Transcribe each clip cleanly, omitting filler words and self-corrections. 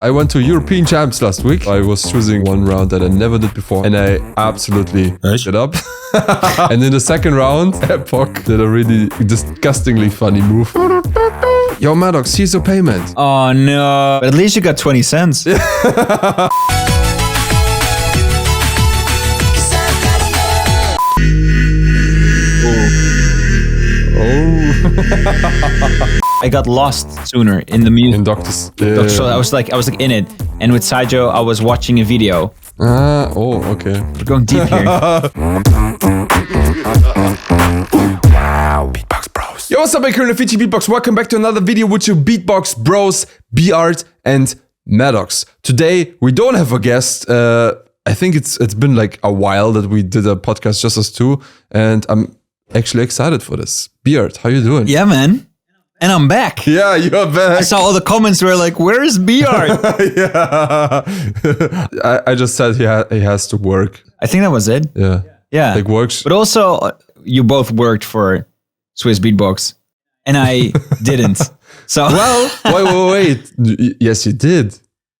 I went to European Champs last week. I was choosing one round that I never did before, and I absolutely it up. And in the second round, Epoch did a really disgustingly funny move. Yo, Madox, here's your payment. Oh no! But at least you got 20 cents. I got lost sooner in the music. In Doctors. So I was like in it, and with Saijo, I was watching a video. Oh, okay. We're going deep here. Wow. Beatbox Bros. Yo, what's up, Baker and Fiji Beatbox? Welcome back to another video with your Beatbox Bros, B-Art, and Madox. Today, we don't have a guest. I think it's been like a while that we did a podcast just us two, and I'm actually excited for this. B-Art, how you doing? Yeah, man. And I'm back. Yeah, you're back. I saw all the comments were like, where is B-Art? Yeah. I just said he has to work. I think that was it. Yeah. Yeah. Like works. But also, you both worked for Swiss Beatbox, and I didn't. So Well, wait. Yes, you did.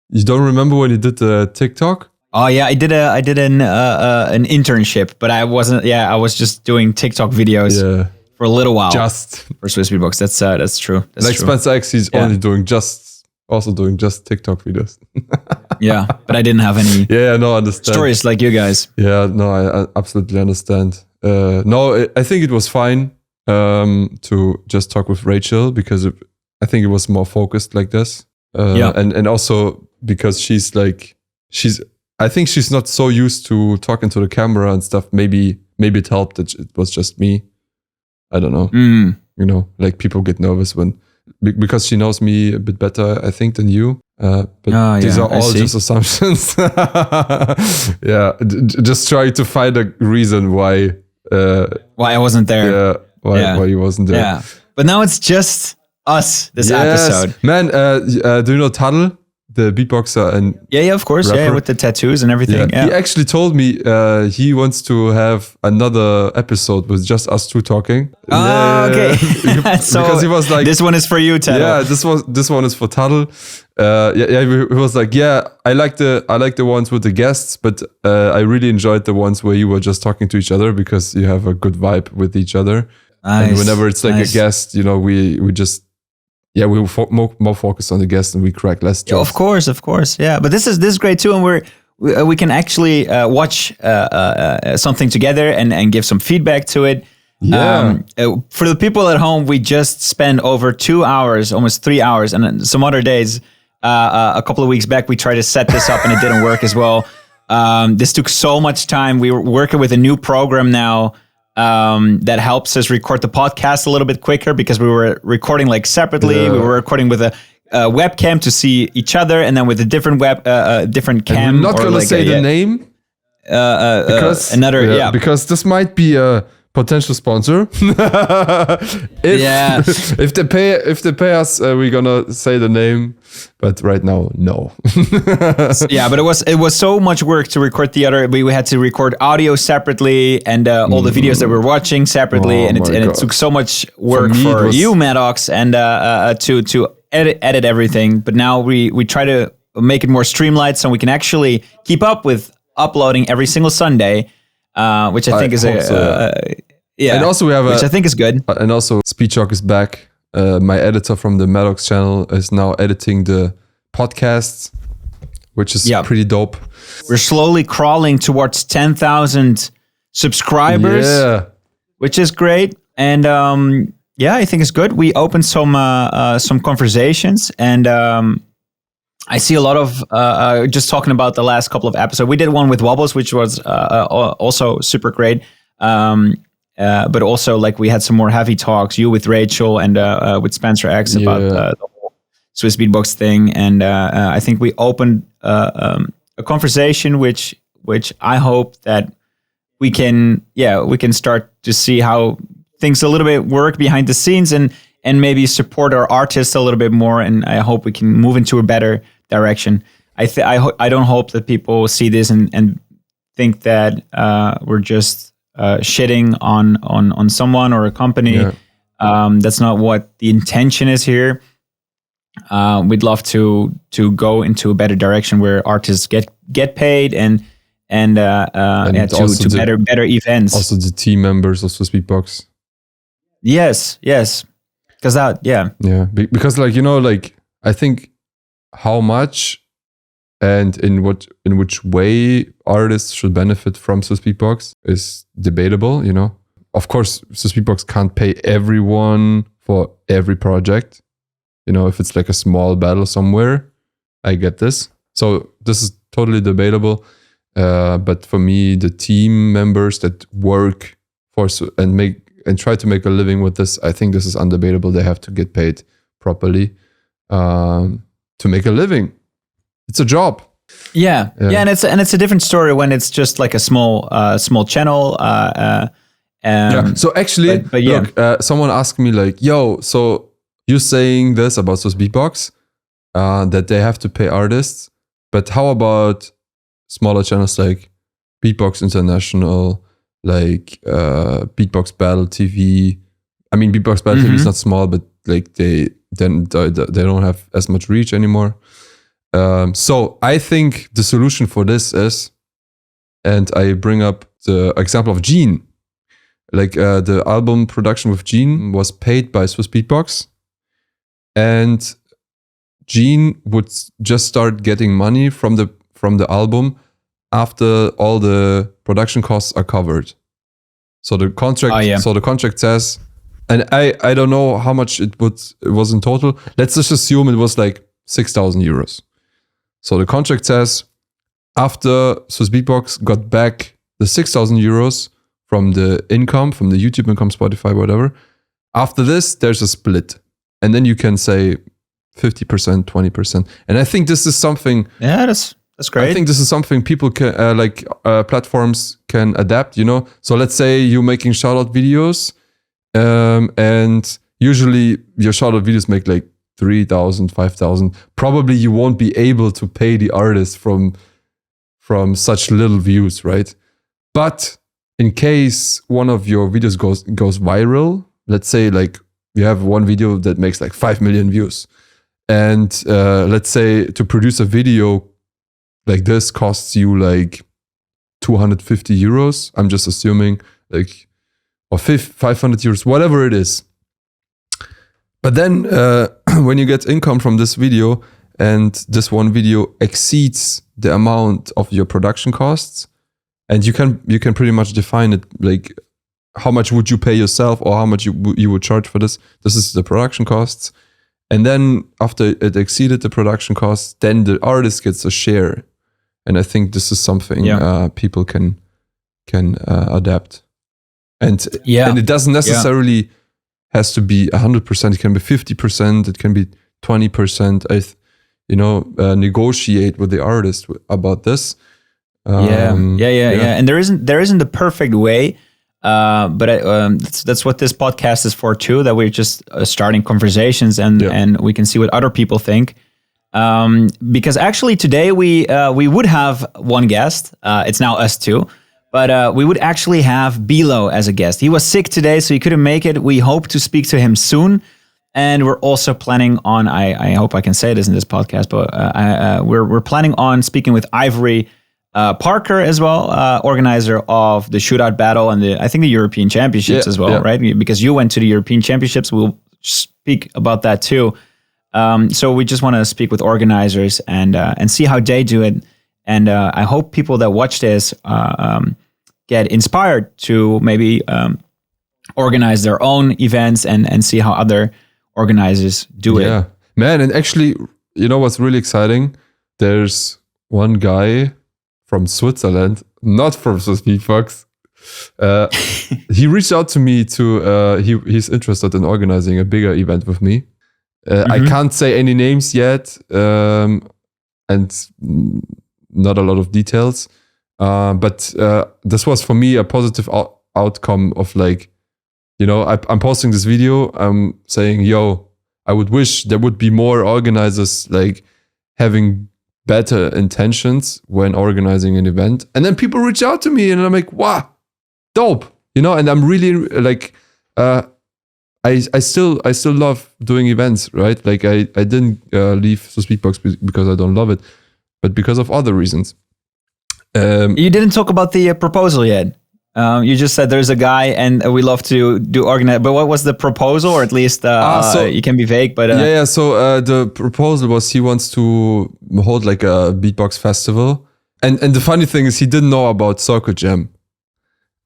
You don't remember when you did the TikTok? Oh yeah, I did an internship, but I wasn't. Yeah, I was just doing TikTok videos for a little while. Just for Swiss Beatbox. That's true. That's like true. Spencer X, he's only doing just TikTok videos. Yeah, but I didn't have any. Yeah, no, I understand. Stories like you guys. Yeah, no, I absolutely understand. No, I think it was fine to just talk with Rachel because I think it was more focused like this. And also because I think she's not so used to talking to the camera and stuff. Maybe it helped that it was just me. I don't know. You know, like people get nervous because she knows me a bit better, I think, than you. But these are all just assumptions. Yeah, just try to find a reason why I wasn't there. Yeah, why you wasn't there. Yeah, but now it's just us this episode. Man, do you know Tuddle? The beatboxer and yeah, of course, rapper. Yeah, with the tattoos and everything. Yeah. He actually told me he wants to have another episode with just us two talking. Okay. So because he was like, "This one is for you, Tuddle." Yeah, this one is for Tuddle. He was like, yeah, I like the ones with the guests, but I really enjoyed the ones where you were just talking to each other because you have a good vibe with each other. Nice. And whenever it's like a guest, you know, we just. Yeah, we were more focused on the guest and we crack less jokes. Yeah, of course. Yeah, but this is great too, and we can actually watch something together and give some feedback to it. Yeah. For the people at home, we just spent over 2 hours, almost 3 hours, and then some other days. A couple of weeks back, we tried to set this up and it didn't work as well. This took so much time. We were working with a new program now. That helps us record the podcast a little bit quicker because we were recording like separately. Yeah. We were recording with a webcam to see each other, and then with a different different cam. And we're not gonna say the name because this might be a potential sponsor. If they pay us, we're gonna say the name. But right now, no. Yeah, but it was so much work to record the other. We had to record audio separately and all the videos that we're watching separately, and it took so much work for you, Madox, and to edit everything. But now we try to make it more streamlined so we can actually keep up with uploading every single Sunday, which I think is and also we have which I think is good. And also, Speechhawk is back. My editor from the Madox channel is now editing the podcasts, which is pretty dope. We're slowly crawling towards 10,000 subscribers, which is great. And I think it's good. We opened some conversations, and I see a lot of just talking about the last couple of episodes. We did one with Wobbles, which was also super great. But also, like, we had some more heavy talks, you with Rachel and with Spencer X about the whole Swiss Beatbox thing. And I think we opened a conversation which I hope that we can start to see how things a little bit work behind the scenes and maybe support our artists a little bit more. And I hope we can move into a better direction. I don't hope that people see this and think that we're just shitting on someone or a company. That's not what the intention is here. we'd love to go into a better direction where artists get paid and to better events. Also the team members of Swiss Beatbox. Yes. Because because like I think how much and in which way artists should benefit from Swiss Beatbox is debatable. Of course, Swiss Beatbox can't pay everyone for every project. If it's like a small battle somewhere, I get this. So this is totally debatable. But for me, the team members that work and try to make a living with this, I think this is undebatable. They have to get paid properly to make a living. It's a job. Yeah, and it's a different story when it's just like a small channel. So actually, but look, someone asked me like, "Yo, so you're saying this about Swiss Beatbox, that they have to pay artists, but how about smaller channels like Beatbox International, like Beatbox Battle TV? I mean, Beatbox Battle TV is not small, but like they don't have as much reach anymore. So I think the solution for this is, and I bring up the example of Gene, like the album production with Gene was paid by Swiss Beatbox, and Gene would just start getting money from the album after all the production costs are covered. So the contract says, and I don't know how much it was in total. Let's just assume it was like 6,000 euros. So the contract says after Swiss Beatbox got back the 6,000 euros from the income, from the YouTube income, Spotify, whatever, after this, there's a split. And then you can say 50%, 20%. And I think this is something... Yeah, that's great. I think this is something people can, platforms can adapt, So let's say you're making shout-out videos, and usually your shout-out videos make like 3,000, 5,000. Probably you won't be able to pay the artist from such little views, right? But in case one of your videos goes viral, let's say like you have one video that makes like 5 million views, and let's say to produce a video like this costs you like 250 euros. I'm just assuming, like, or 500 euros, whatever it is. But then when you get income from this video and this one video exceeds the amount of your production costs, and you can pretty much define it like how much would you pay yourself or how much you would charge for this. This is the production costs. And then after it exceeded the production costs, then the artist gets a share. And I think this is something people can adapt. And it doesn't necessarily has to be 100%. It can be 50%. It can be 20%. Negotiate with the artist about this. And there isn't a perfect way, but that's what this podcast is for too. That we're just starting conversations and we can see what other people think. Because actually today we would have one guest. It's now us two. But we would actually have Bilo as a guest. He was sick today, so he couldn't make it. We hope to speak to him soon. And we're also planning on, I hope I can say this in this podcast, but we're planning on speaking with Ivory Parker as well, organizer of the Shootout Battle and I think the European Championships as well, right? Because you went to the European Championships. We'll speak about that too. So we just want to speak with organizers and see how they do it. And I hope people that watch this get inspired to maybe organize their own events and see how other organizers do it. Yeah, man. And actually, you know what's really exciting? There's one guy from Switzerland, not from Swiss Beatbox. He reached out to me he's interested in organizing a bigger event with me. I can't say any names yet. And not a lot of details, but this was for me a positive outcome of like, I'm posting this video, I'm saying, I would wish there would be more organizers like having better intentions when organizing an event. And then people reach out to me and I'm like, wow, dope, and I'm really like, I still love doing events, right? Like I didn't leave Swiss Beatbox because I don't love it, but because of other reasons. You didn't talk about the proposal yet. You just said there's a guy and we love to do organize. But what was the proposal, or at least you can be vague? But yeah. So the proposal was he wants to hold like a beatbox festival, and the funny thing is he didn't know about Circle Jam.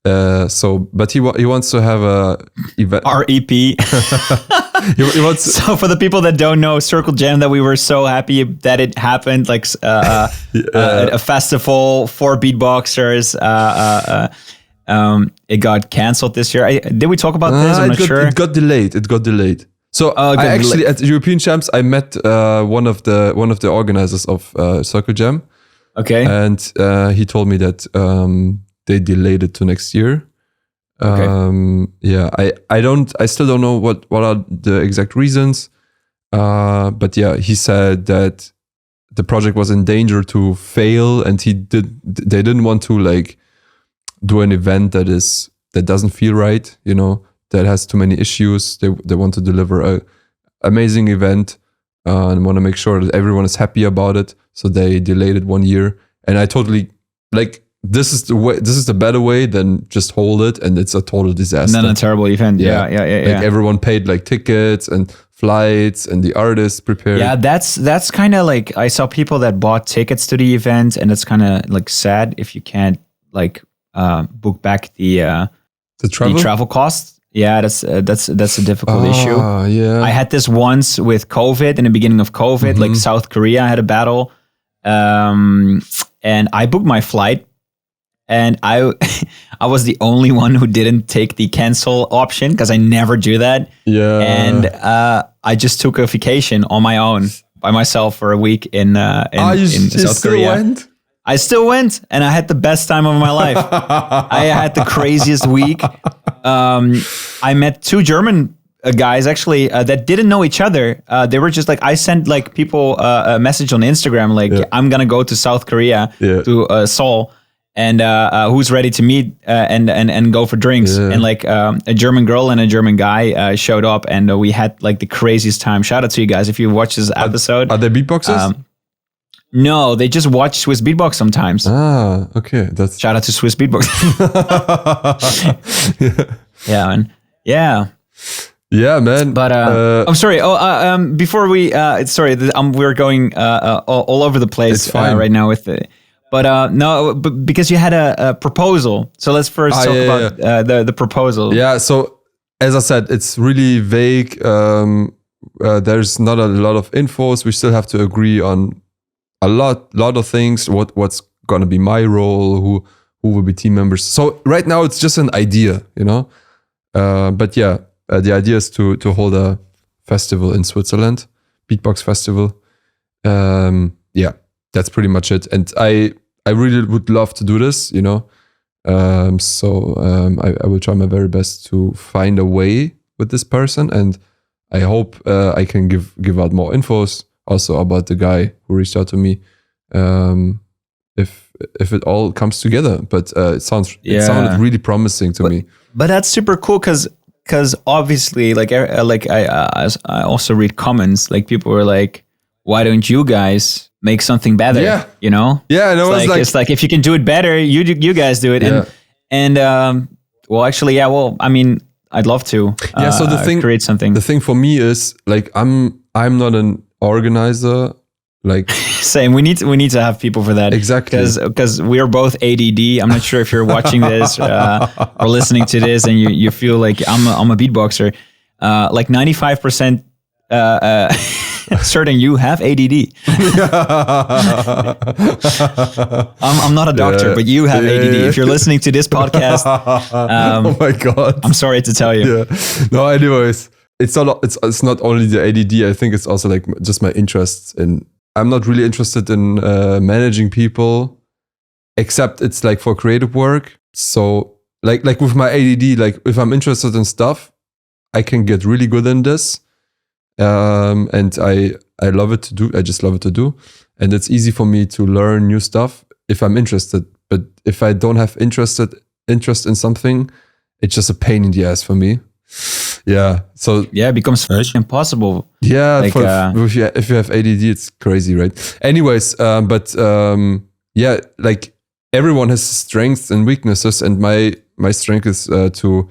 But he wants to have a event. REP. he wants. So for the people that don't know, Circle Jam, that we were so happy that it happened, like a festival for beatboxers. It got canceled this year. Did we talk about this? I'm not sure. It got delayed. So I actually at European Champs I met one of the organizers of Circle Jam. Okay. And he told me that they delayed it to next year. Okay. Yeah, I still don't know what are the exact reasons. But yeah, he said that the project was in danger to fail, and they didn't want to like do an event that doesn't feel right, you know, that has too many issues. They want to deliver a amazing event and want to make sure that everyone is happy about it. So they delayed it 1 year. And I totally like, this is the better way than just hold it and it's a total disaster. And then a terrible event. Yeah. Like everyone paid like tickets and flights and the artists prepared. Yeah, that's kind of like, I saw people that bought tickets to the event, and it's kind of like sad if you can't like book back the travel costs. Yeah, that's a difficult issue. Yeah. I had this once with COVID, in the beginning of COVID, like South Korea, I had a battle. And I booked my flight, and I was the only one who didn't take the cancel option because I never do that. Yeah. And I just took a vacation on my own by myself for a week in South Korea. Went? I still went, and I had the best time of my life. I had the craziest week. I met two German guys actually that didn't know each other. They were just like, I sent like people a message on Instagram like, I'm gonna go to South Korea to Seoul, and who's ready to meet and go for drinks. And like a German girl and a German guy showed up, and we had like the craziest time. Shout out to you guys if you watch this episode. Are they beatboxers? No, they just watch Swiss Beatbox sometimes. Ah, okay. That's shout out to Swiss Beatbox. Yeah, man. Yeah. Yeah, man. But I'm sorry. Before we we're going all over the place right now with the. But no, but because you had a proposal, so let's first talk about the proposal. Yeah. So as I said, it's really vague. There's not a lot of info. So we still have to agree on a lot of things. What's gonna be my role? Who will be team members? So right now it's just an idea, you know. But yeah, the idea is to hold a festival in Switzerland, Beatbox Festival. Yeah, that's pretty much it. And I really would love to do this, you know. So I will try my very best to find a way with this person, and I hope I can give out more infos also about the guy who reached out to me. If it all comes together, but it sounded really promising to me. But that's super cool because obviously, like I also read comments, like people were like, "Why don't you guys make something better?" Yeah, you know. Yeah, I know. It's like if you can do it better, you guys do it. Yeah. And well, actually, yeah. Well, I mean, I'd love to. So the thing, create something. The thing for me is like I'm not an organizer. Like same, we need to have people for that. Exactly, because we are both ADD. I'm not sure if you're watching this or listening to this, and you feel like I'm a beatboxer. Like 95% certain you have ADD. I'm not a doctor, but you have ADD. If you're listening to this podcast, oh my god, I'm sorry to tell you. Yeah. No, anyways, it's not only the ADD. I think it's also like just my interests in. I'm not really interested in managing people, except it's like for creative work. So like with my ADD, like if I'm interested in stuff, I can get really good in this. And I love it to do. I just love it to do. And it's easy for me to learn new stuff if I'm interested. But if I don't have interest in something, it's just a pain in the ass for me. Yeah. So it becomes impossible. Yeah. Like, if you have ADD, it's crazy, right? Anyways, yeah, like everyone has strengths and weaknesses, and my strength is to,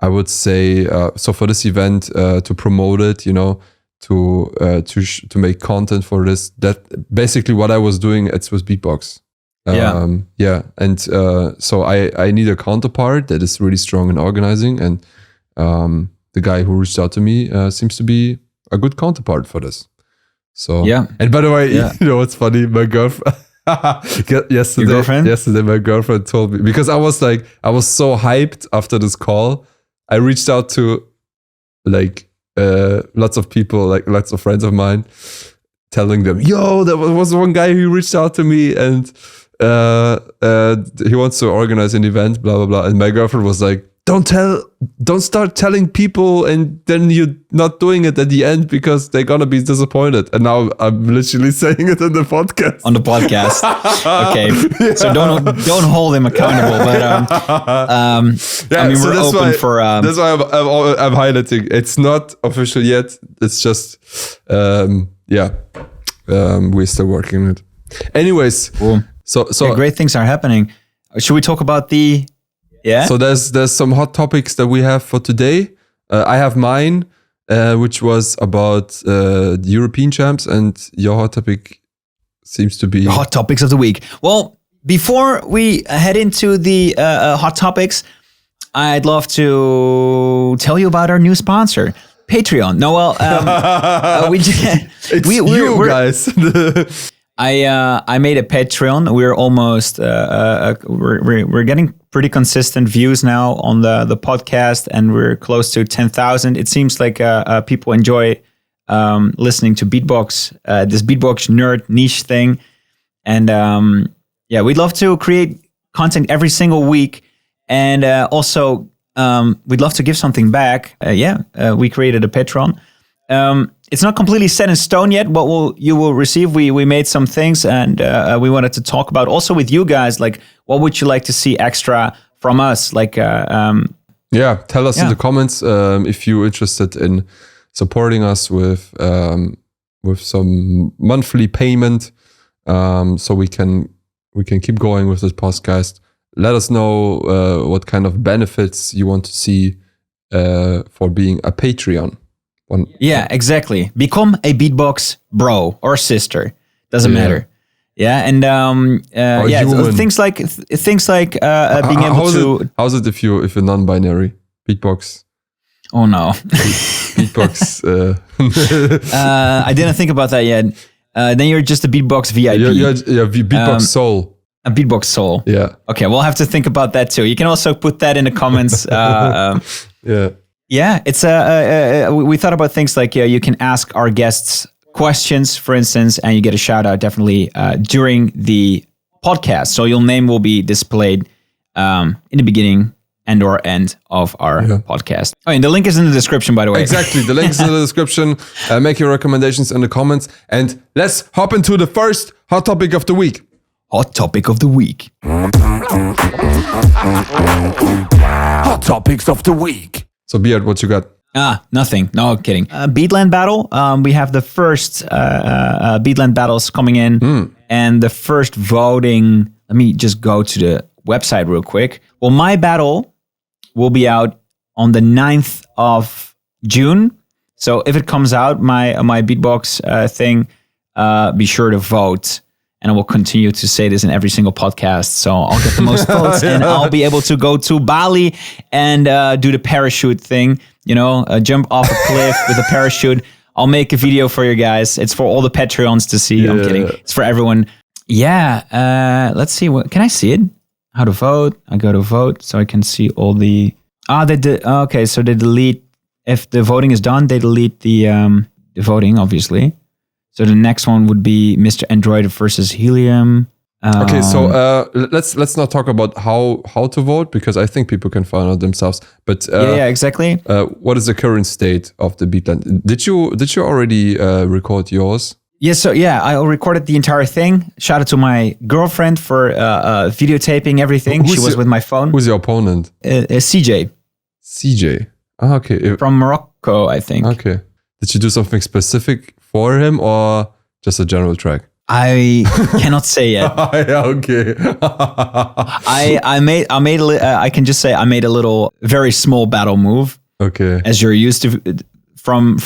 I would say, so for this event, to promote it, to make content for this. That basically what I was doing with Beatbox. And so I need a counterpart that is really strong in organizing, and the guy who reached out to me seems to be a good counterpart for this. So and by the way, you know what's funny? My girlfriend yesterday my girlfriend told me, because I was so hyped after this call. I reached out to like lots of people, like lots of friends of mine, telling them, yo, there was one guy who reached out to me and he wants to organize an event, blah blah blah. And my girlfriend was like, don't start telling people and then you're not doing it at the end because they're gonna be disappointed. And now I'm literally saying it in the podcast. On the podcast. Okay. So don't hold him accountable. But I mean, so we're open for that's why I'm highlighting. It's not official yet. It's just we're still working on it. Anyways, cool. So great things are happening. Should we talk about the So there's some hot topics that we have for today. I have mine, which was about the European champs, and your hot topic seems to be hot topics of the week. Well, before we head into the hot topics, I'd love to tell you about our new sponsor, Patreon. No, well, we're guys. I made a Patreon. We're almost we're getting pretty consistent views now on the podcast, and we're close to 10,000. It seems like people enjoy listening to Beatbox, this Beatbox nerd niche thing, and we'd love to create content every single week, and also we'd love to give something back. We created a Patreon. It's not completely set in stone yet what you will receive. We made some things, and we wanted to talk about also with you guys, like what would you like to see extra from us? Like, tell us in the comments if you're interested in supporting us with some monthly payment, so we can keep going with this podcast. Let us know what kind of benefits you want to see for being a Patreon. Exactly. Become a Beatbox bro or sister. Doesn't matter. Yeah, and things like being able to. How's it if you're non-binary? Beatbox. Oh no. Beatbox. I didn't think about that yet. Then you're just a Beatbox VIP. Beatbox soul. A Beatbox soul. Yeah. Okay, we'll have to think about that too. You can also put that in the comments. Yeah, it's we thought about things like you can ask our guests questions, for instance, and you get a shout out definitely during the podcast. So your name will be displayed in the beginning and or end of our podcast. Oh, and the link is in the description, by the way. Exactly, the link is in the description. Make your recommendations in the comments, and let's hop into the first hot topic of the week. Hot topic of the week. Hot topics of the week. So, Beard, what you got? Nothing. No, kidding. Beatland Battle. We have the first Beatland Battles coming in. And the first voting. Let me just go to the website real quick. Well, my battle will be out on the 9th of June. So if it comes out, my Beatbox thing, be sure to vote. And I will continue to say this in every single podcast. So I'll get the most votes and I'll be able to go to Bali and do the parachute thing, jump off a cliff with a parachute. I'll make a video for you guys. It's for all the Patreons to see. Yeah. I'm kidding. It's for everyone. Yeah. Let's see. Can I see it? How to vote? I go to vote so I can see all the... Okay, so they delete... If the voting is done, they delete the voting, obviously. So the next one would be Mr. Android versus Helium. Okay, so let's not talk about how to vote, because I think people can find out themselves. But exactly. What is the current state of the Beatland? Did you already record yours? Yes, I recorded the entire thing. Shout out to my girlfriend for videotaping everything. She was with my phone. Who's your opponent? CJ. CJ. Okay. From Morocco, I think. Okay. Did you do something specific for him or just a general track? I cannot say yet. Okay. I can just say I made a little, very small battle move. Okay. As you're used to from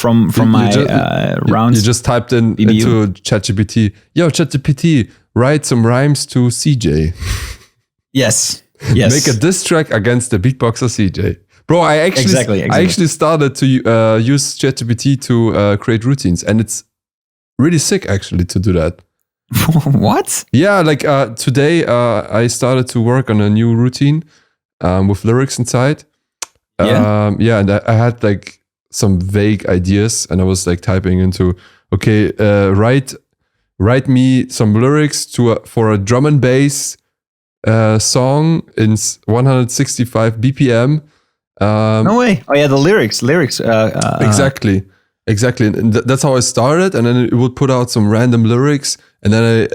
my rounds. You just typed into ChatGPT. Yo, ChatGPT, write some rhymes to CJ. Yes. Make a diss track against the beatboxer CJ. Bro, I actually started to use ChatGPT to create routines, and it's really sick actually to do that. What? Yeah, like today I started to work on a new routine with lyrics inside. And I had like some vague ideas, and I was like typing into, okay, write me some lyrics for a drum and bass song in 165 BPM. No way! Oh yeah, the lyrics. Exactly. And that's how I started, and then it would put out some random lyrics, and then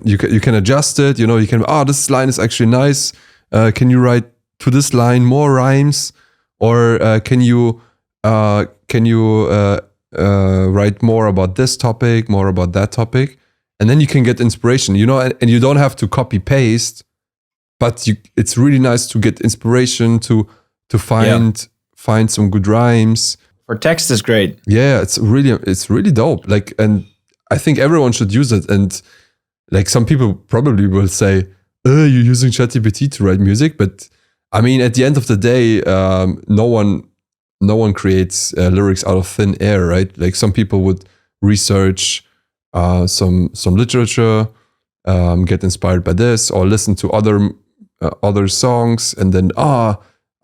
you can adjust it. You know, you can this line is actually nice. Can you write to this line more rhymes, or can you write more about this topic, more about that topic, and then you can get inspiration. You know, and you don't have to copy paste, but it's really nice to get inspiration to find some good rhymes. For text is great. Yeah, it's really dope. Like, and I think everyone should use it. And like some people probably will say, you're using ChatGPT to write music, but I mean, at the end of the day, no one creates lyrics out of thin air, right? Like some people would research some literature, get inspired by this, or listen to other songs, and then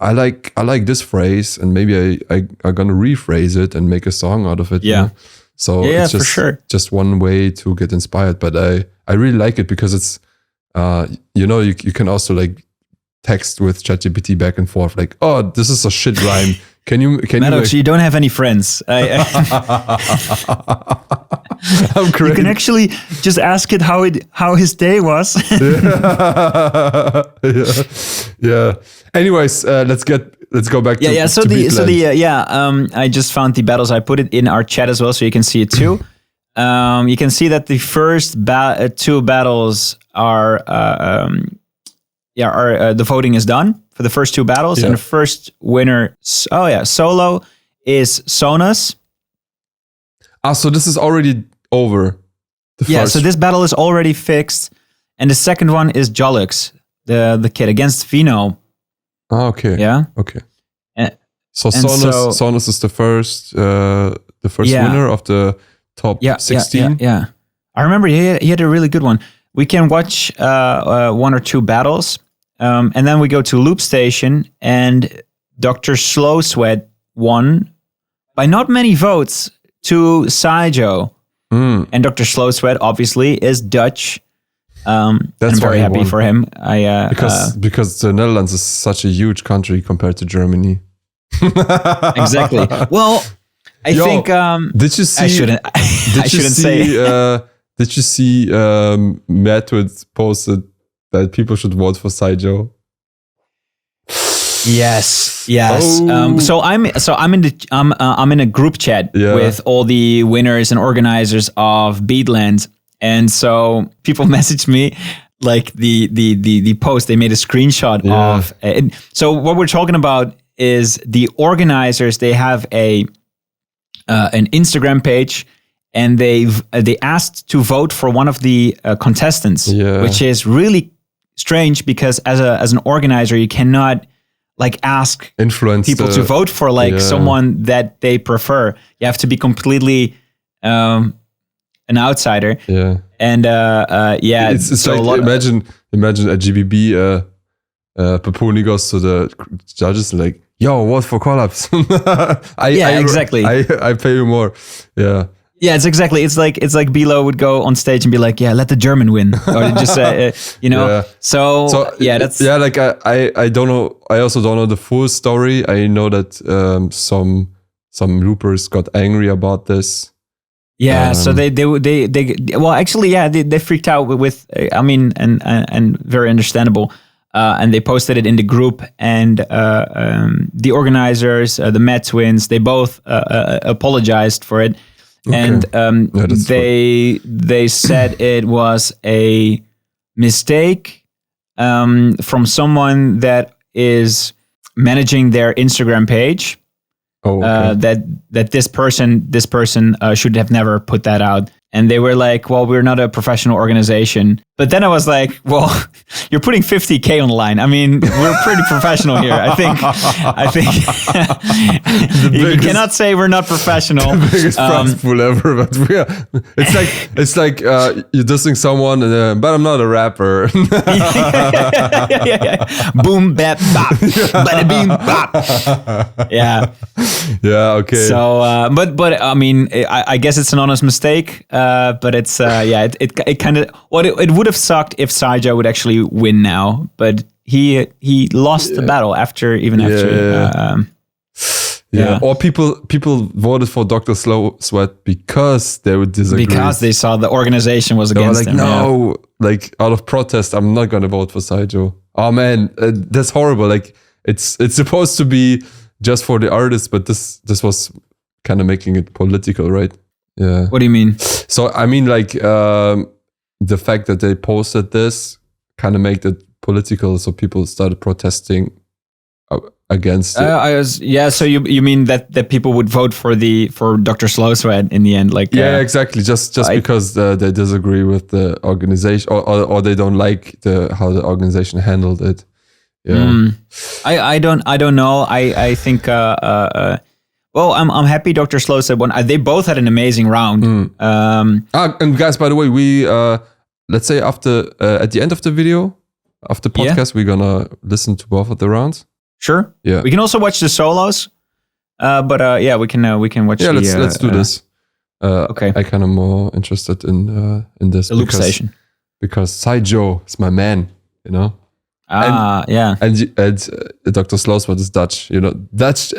I like this phrase, and maybe I'm gonna rephrase it and make a song out of it. Yeah. You know? So it's just, for sure. Just one way to get inspired. But I really like it because it's you can also like text with ChatGPT back and forth, like, oh, this is a shit rhyme. Can you Madox, you don't have any friends. I'm crazy. You can actually just ask it how his day was. Yeah. Anyways, let's go back to Beatland. I just found the battles. I put it in our chat as well, so you can see it too. You can see that the first two battles are the voting is done for the first two battles, and the first winner. Solo is Sonus. So this is already over. So this battle is already fixed, and the second one is Jolux, the kid against Vino. Okay. Yeah. Okay. So Sonus is the first winner of the top 16. Yeah. I remember he had a really good one. We can watch one or two battles, and then we go to Loop Station, and Dr. Slow Sweat won by not many votes to Saijo. And Dr. Slow Sweat obviously is Dutch. I'm very happy for him. Because the Netherlands is such a huge country compared to Germany. Exactly. Well, I think. Did you see? I shouldn't say. Did you see Madwitz posted that people should vote for Saijo? Yes. So I'm in a group chat with all the winners and organizers of Beatland, and so people messaged me like the post. They made a screenshot of. So what we're talking about is the organizers. They have an Instagram page, and they asked to vote for one of the contestants, which is really strange because as an organizer, you cannot like ask influence people to vote for like someone that they prefer. You have to be completely an outsider. Yeah. And it's so like imagine a GBB Papuni goes to the judges and like, yo, vote for collabs. Exactly. I pay you more. Yeah. Yeah, it's exactly. It's like Bilo would go on stage and be like, "Yeah, let the German win," or just Yeah. So that's Like I don't know. I also don't know the full story. I know that some loopers got angry about this. Yeah, so they freaked out with and very understandable. and they posted it in the group. And the organizers, the Mad Twins, they both apologized for it. Okay. And they said it was a mistake from someone that is managing their Instagram page. Oh, okay. That this person should have never put that out. And they were like, well, we're not a professional organization. But then I was like, well, you're putting 50K on the line. I mean, we're pretty professional here. I think you cannot say we're not professional. The biggest prize pool ever. But it's like you're dissing someone, but I'm not a rapper. Yeah. Boom, bap, bop. Bada beam, bop. Yeah. Yeah, okay. So, but I mean, I guess it's an honest mistake. But it's it kind of it would have sucked if Saija would actually win now, but he lost the battle after. Or people voted for Dr. Slow Sweat because they would disagree, because they saw the organization was against him. No, like out of protest, I'm not gonna vote for Saijo. Oh man, that's horrible. Like it's supposed to be just for the artists, but this was kind of making it political, right? Yeah. What do you mean? So I mean, like the fact that they posted this kind of made it political, so people started protesting against it. So you mean that people would vote for Dr. Slow Sweat in the end? Like exactly. Just because they disagree with the organization or they don't like how the organization handled it. Yeah. I don't know. I think. Well, I'm happy Dr. Slow said one. They both had an amazing round. And guys, by the way, we let's say after at the end of the video, after podcast, we're gonna listen to both of the rounds. Sure. Yeah. We can also watch the solos. But we can watch. Yeah, let's do this. Okay. I kind of more interested in this. The loop station. Because Saijo is my man, you know. And Dr. Slow-Sweat is Dutch, you know. Dutch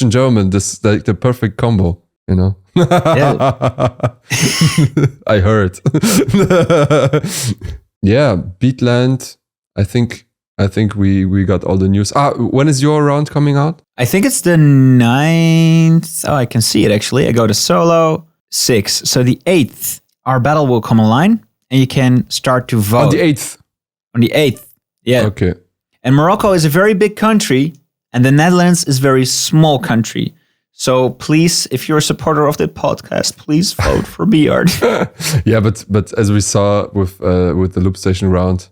and German, this like the perfect combo, you know. Yeah. I heard. Yeah, Beatland. I think we got all the news. When is your round coming out? I think it's the 9th. Oh, I can see it actually. I go to solo 6. So the 8th, our battle will come online, and you can start to vote. On the 8th. On the 8th. Yeah. Okay. And Morocco is a very big country, and the Netherlands is a very small country. So please, if you're a supporter of the podcast, please vote for Beard. Yeah, but as we saw with the loop station round,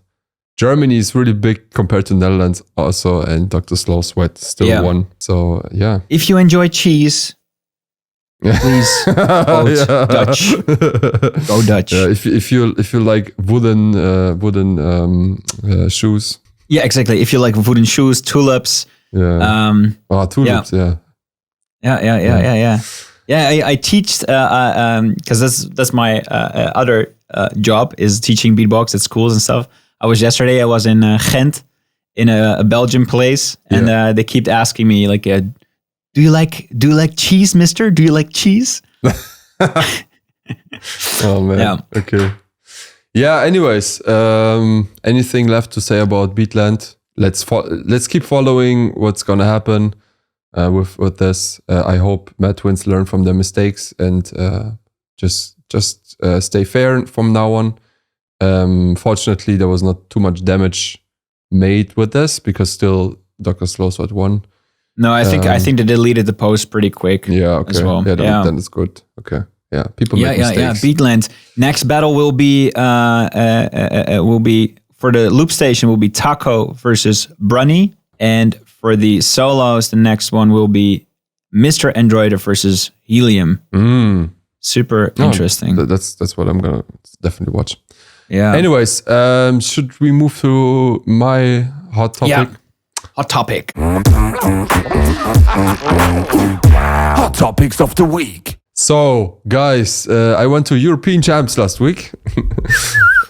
Germany is really big compared to Netherlands also, and Dr. Slow Sweat still won. So yeah. If you enjoy cheese, please vote Dutch. Go Dutch. Yeah, if you like wooden shoes. Yeah, exactly. If you like wooden shoes, tulips. Yeah. Tulips. Yeah. Yeah, I teach because that's my other job is teaching beatbox at schools and stuff. I was in Ghent in a Belgian place, and they keep asking me like, do you like cheese, mister? Do you like cheese? Oh man. Yeah. Okay. Yeah. Anyways, anything left to say about Beatland? Let's keep following what's gonna happen with this. I hope Mad Twins learn from their mistakes and just stay fair from now on. Fortunately, there was not too much damage made with this because still Dr. Slow Sweat won. No, I think they deleted the post pretty quick. Yeah, okay. As well. Yeah, then it's good. Okay. Yeah, people make mistakes. Yeah. Beatland. Next battle will be for the loop station will be Taco versus Brunny, and for the solos, the next one will be Mr. Android versus Helium. Super interesting. That's what I'm gonna definitely watch. Yeah. Anyways, should we move to my hot topic? Yeah. Hot topic. Hot topics of the week. So, guys, I went to European Champs last week.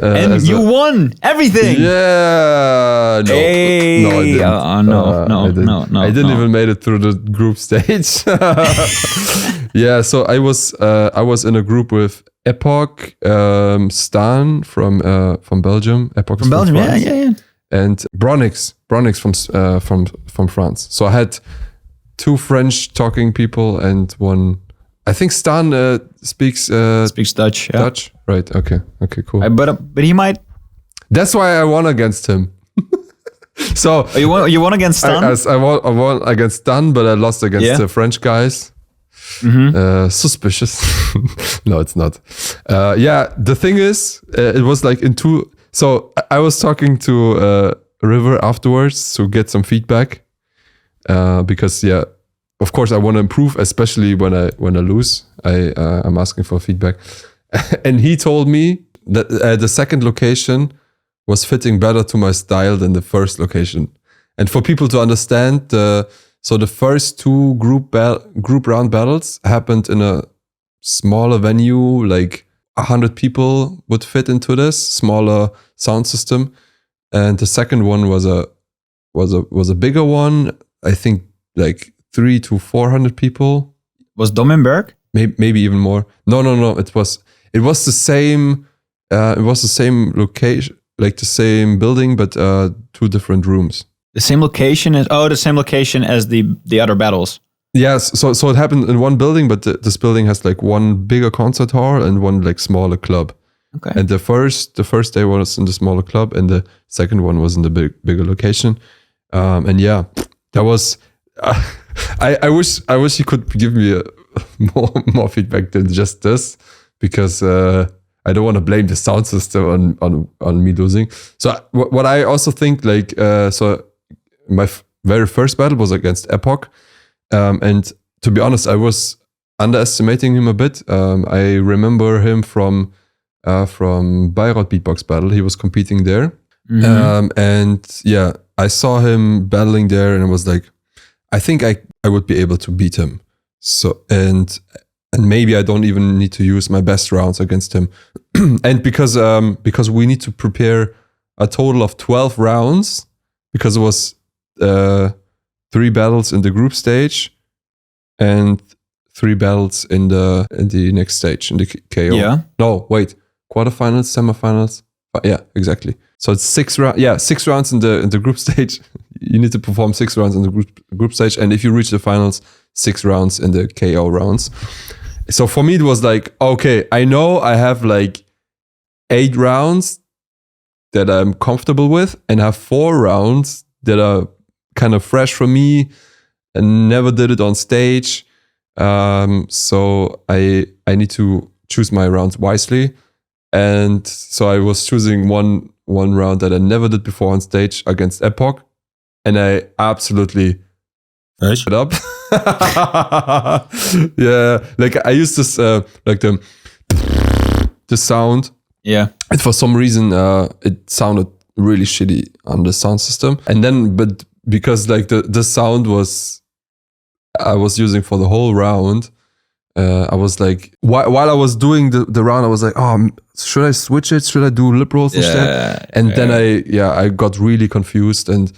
And you won everything. Yeah. No, hey. No, I didn't. No. I didn't even made it through the group stage. Yeah, so I was in a group with Epoch, Stan from Belgium. Epoch from Belgium, France. yeah. and Bronix from France. So I had 2 French talking people and one. I think Stan speaks Dutch. Yeah. Dutch, right? Okay, cool. But he might. That's why I won against him. So you won against Stan? I won against Stan, but I lost against the French guys. Suspicious. No, it's not. The thing is, it was like in 2. So I was talking to River afterwards to get some feedback, because of course I want to improve, especially when I lose. I'm asking for feedback, and he told me that the second location was fitting better to my style than the first location. And for people to understand, so the first 2 group round battles happened in a smaller venue, like 100 people would fit into this smaller sound system, and the second one was a bigger one. I think like 300 to 400 people. Was Dommenberg? Maybe even more. No. It was the same. It was the same location, like the same building, but 2 different rooms. The same location as the other battles. Yes, so it happened in one building, but this building has like one bigger concert hall and one like smaller club. Okay. And the first day was in the smaller club, and the second one was in the bigger location. And that was. I wish he could give me more feedback than just this, because I don't want to blame the sound system on me losing. So what I also think, like, so my very first battle was against Epoch, and to be honest, I was underestimating him a bit. I remember him from Bayreuth Beatbox Battle. He was competing there, and I saw him battling there, and I was like, I think I would be able to beat him. So and maybe I don't even need to use my best rounds against him. And because we need to prepare a total of 12 rounds, because it was 3 battles in the group stage and 3 battles in the next stage, in the KO. Yeah. No, wait. Quarterfinals, semifinals. Yeah, exactly. So it's 6 rounds. Yeah, 6 rounds in the group stage. You need to perform 6 rounds in the group stage, and if you reach the finals, 6 rounds in the KO rounds. So for me, it was like, okay, I know I have like 8 rounds that I'm comfortable with, and have 4 rounds that are kind of fresh for me and never did it on stage. So I need to choose my rounds wisely. And so I was choosing one round that I never did before on stage against Epoch, and I absolutely it up. Yeah, like I used this like the sound. Yeah, and for some reason it sounded really shitty on the sound system. And then, but because like the sound I was using for the whole round. I was like, while I was doing the round, I was like, oh, should I switch it? Should I do lip rolls instead? And then I got really confused, and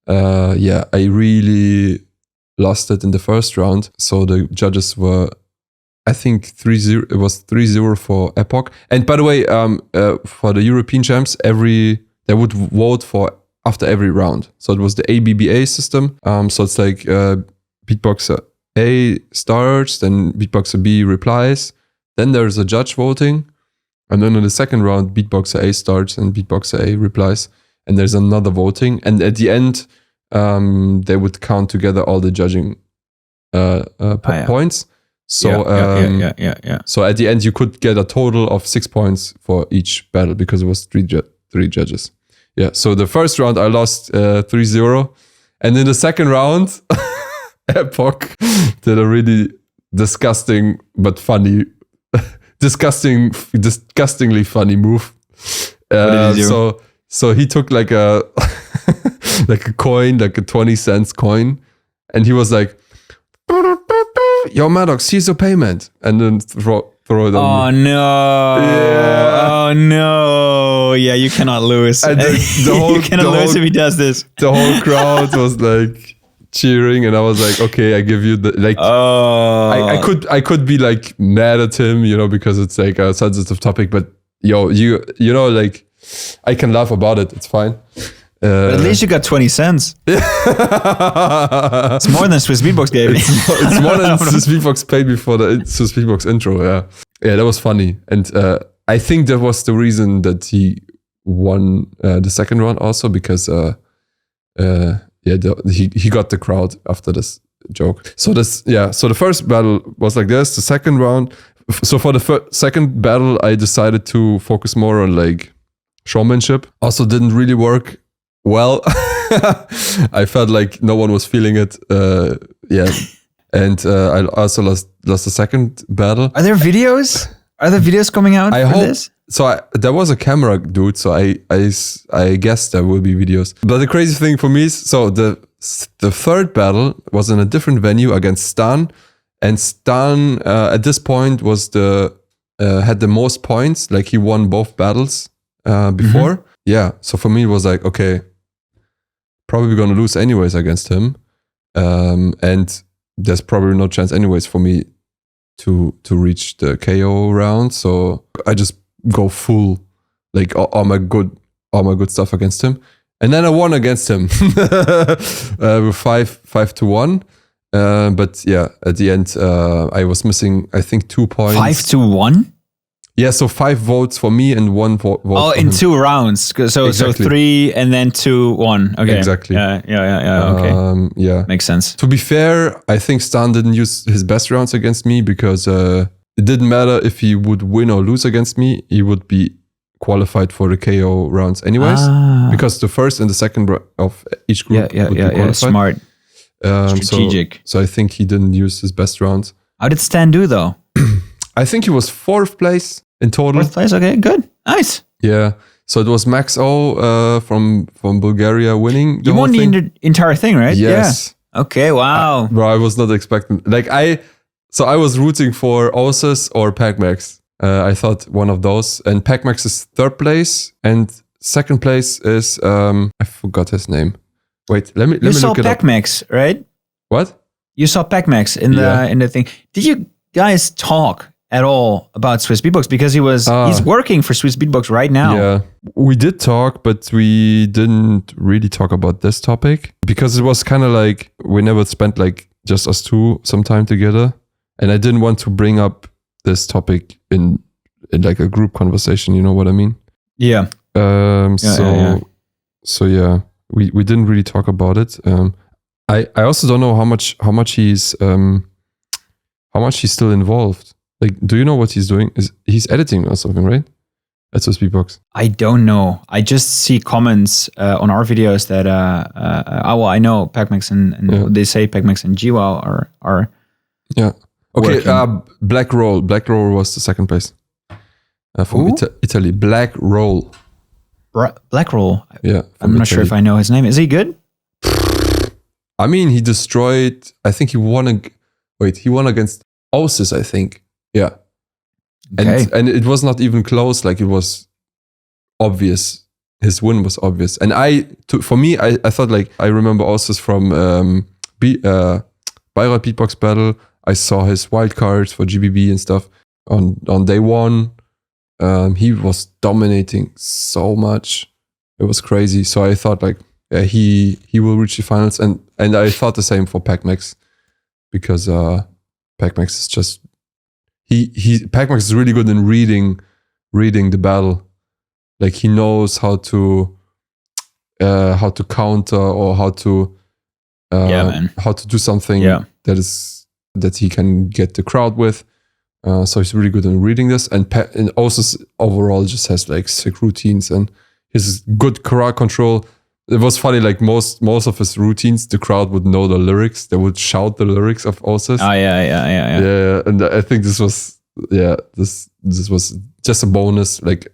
I really lost it in the first round. So the judges were, I think 3-0. It was 3-0 for Epoch. And by the way, for the European champs, they would vote for after every round. So it was the ABBA system. So it's like Beatboxer A starts, then Beatboxer B replies, then there's a judge voting, and then in the second round, Beatboxer A starts and Beatboxer A replies, and there's another voting, and at the end, they would count together all the judging points. So So at the end, you could get a total of 6 points for each battle, because it was three judges. Yeah. So the first round, I lost 3-0, and in the second round. Epoch did a really disgusting but funny, disgustingly funny move. What did he do? So he took like a like a coin, like a 20 cents coin, and he was like, "Yo, Madox, here's your payment," and then throw it on me. No! Yeah. Oh no! Yeah, you cannot lose. And You cannot lose if he does this. The whole crowd was like cheering, and I was like, okay, I give you the like. I could be like mad at him, because it's like a sensitive topic. But you know, like I can laugh about it. It's fine. But at least you got 20 cents. It's more than Swiss Beatbox gave me. It's more than Swiss Beatbox paid me for the Swiss Beatbox intro. Yeah, that was funny, and I think that was the reason that he won the second round also, because he got the crowd after this joke. So the first battle was like this. The second round, so for the second battle, I decided to focus more on like showmanship. Also didn't really work well. I felt like no one was feeling it. And I also lost the second battle. Are there videos? Are there videos coming out for this? So there was a camera dude, so I guess there will be videos. But the crazy thing for me is, so the third battle was in a different venue against Stan, and Stan at this point was had the most points. Like he won both battles before. Mm-hmm. Yeah, so for me it was like, okay, probably gonna lose anyways against him, and there's probably no chance anyways for me to reach the KO round. So I just go full, like all my good stuff against him, and then I won against him with 5-1. But yeah, at the end I was missing, I think, 2 points. 5-1. Yeah, so 5 votes for me and 1 vote. Oh, in 2 rounds. So exactly. So 3 and then 2-1. Okay. Exactly. Yeah. Okay. Yeah. Makes sense. To be fair, I think Stan didn't use his best rounds against me, because it didn't matter if he would win or lose against me. He would be qualified for the KO rounds anyways, because the first and the second of each group would be qualified. Smart. Strategic. So I think he didn't use his best round. How did Stan do though? I think he was 4th place in total. 4th place, okay, good, nice. Yeah, so it was Max O from Bulgaria winning. You won the entire thing, right? Yes. Yeah. Okay, wow. Bro, I was not expecting. I was rooting for Osis or Pac-Max. I thought one of those. And Pac-Max is 3rd place, and 2nd place is I forgot his name. Wait, let me look it up. You saw Pac-Max, right? What? You saw Pac-Max in the thing. Did you guys talk at all about Swiss Beatbox? Because he's working for Swiss Beatbox right now. Yeah, we did talk, but we didn't really talk about this topic, because it was kind of like we never spent like just us two some time together, and I didn't want to bring up this topic in like a group conversation. You know what I mean? Yeah. So yeah, we didn't really talk about it. I also don't know how much he's still involved. Like, do you know what he's doing? He's editing or something, right? At Swiss Beatbox. I don't know. I just see comments on our videos that I know Pac-Max and they say Pac-Max and GWOW are yeah. Okay, Black Roll. Black Roll was the 2nd place from Italy. Black Roll. Black Roll. Yeah, I'm not sure if I know his name. Is he good? I mean, he destroyed. I think he won. He won against Osis, I think. Yeah. Okay. And it was not even close. Like, it was obvious. His win was obvious. And for me, I thought, like, I remember Osis from Beatland Beatbox Battle. I saw his wildcards for GBB and stuff on day 1. He was dominating so much. It was crazy. So I thought, like, yeah, he will reach the finals. And I thought the same for Pac-Max, because Pac-Max is just Pac-Max is really good in reading the battle. Like, he knows how to counter, or how to do something that he can get the crowd with. So he's really good in reading this, and also overall just has like sick routines, and his good crowd control. It was funny, like most of his routines, the crowd would know the lyrics. They would shout the lyrics of Osis. Oh yeah. Yeah, and I think this was just a bonus. Like,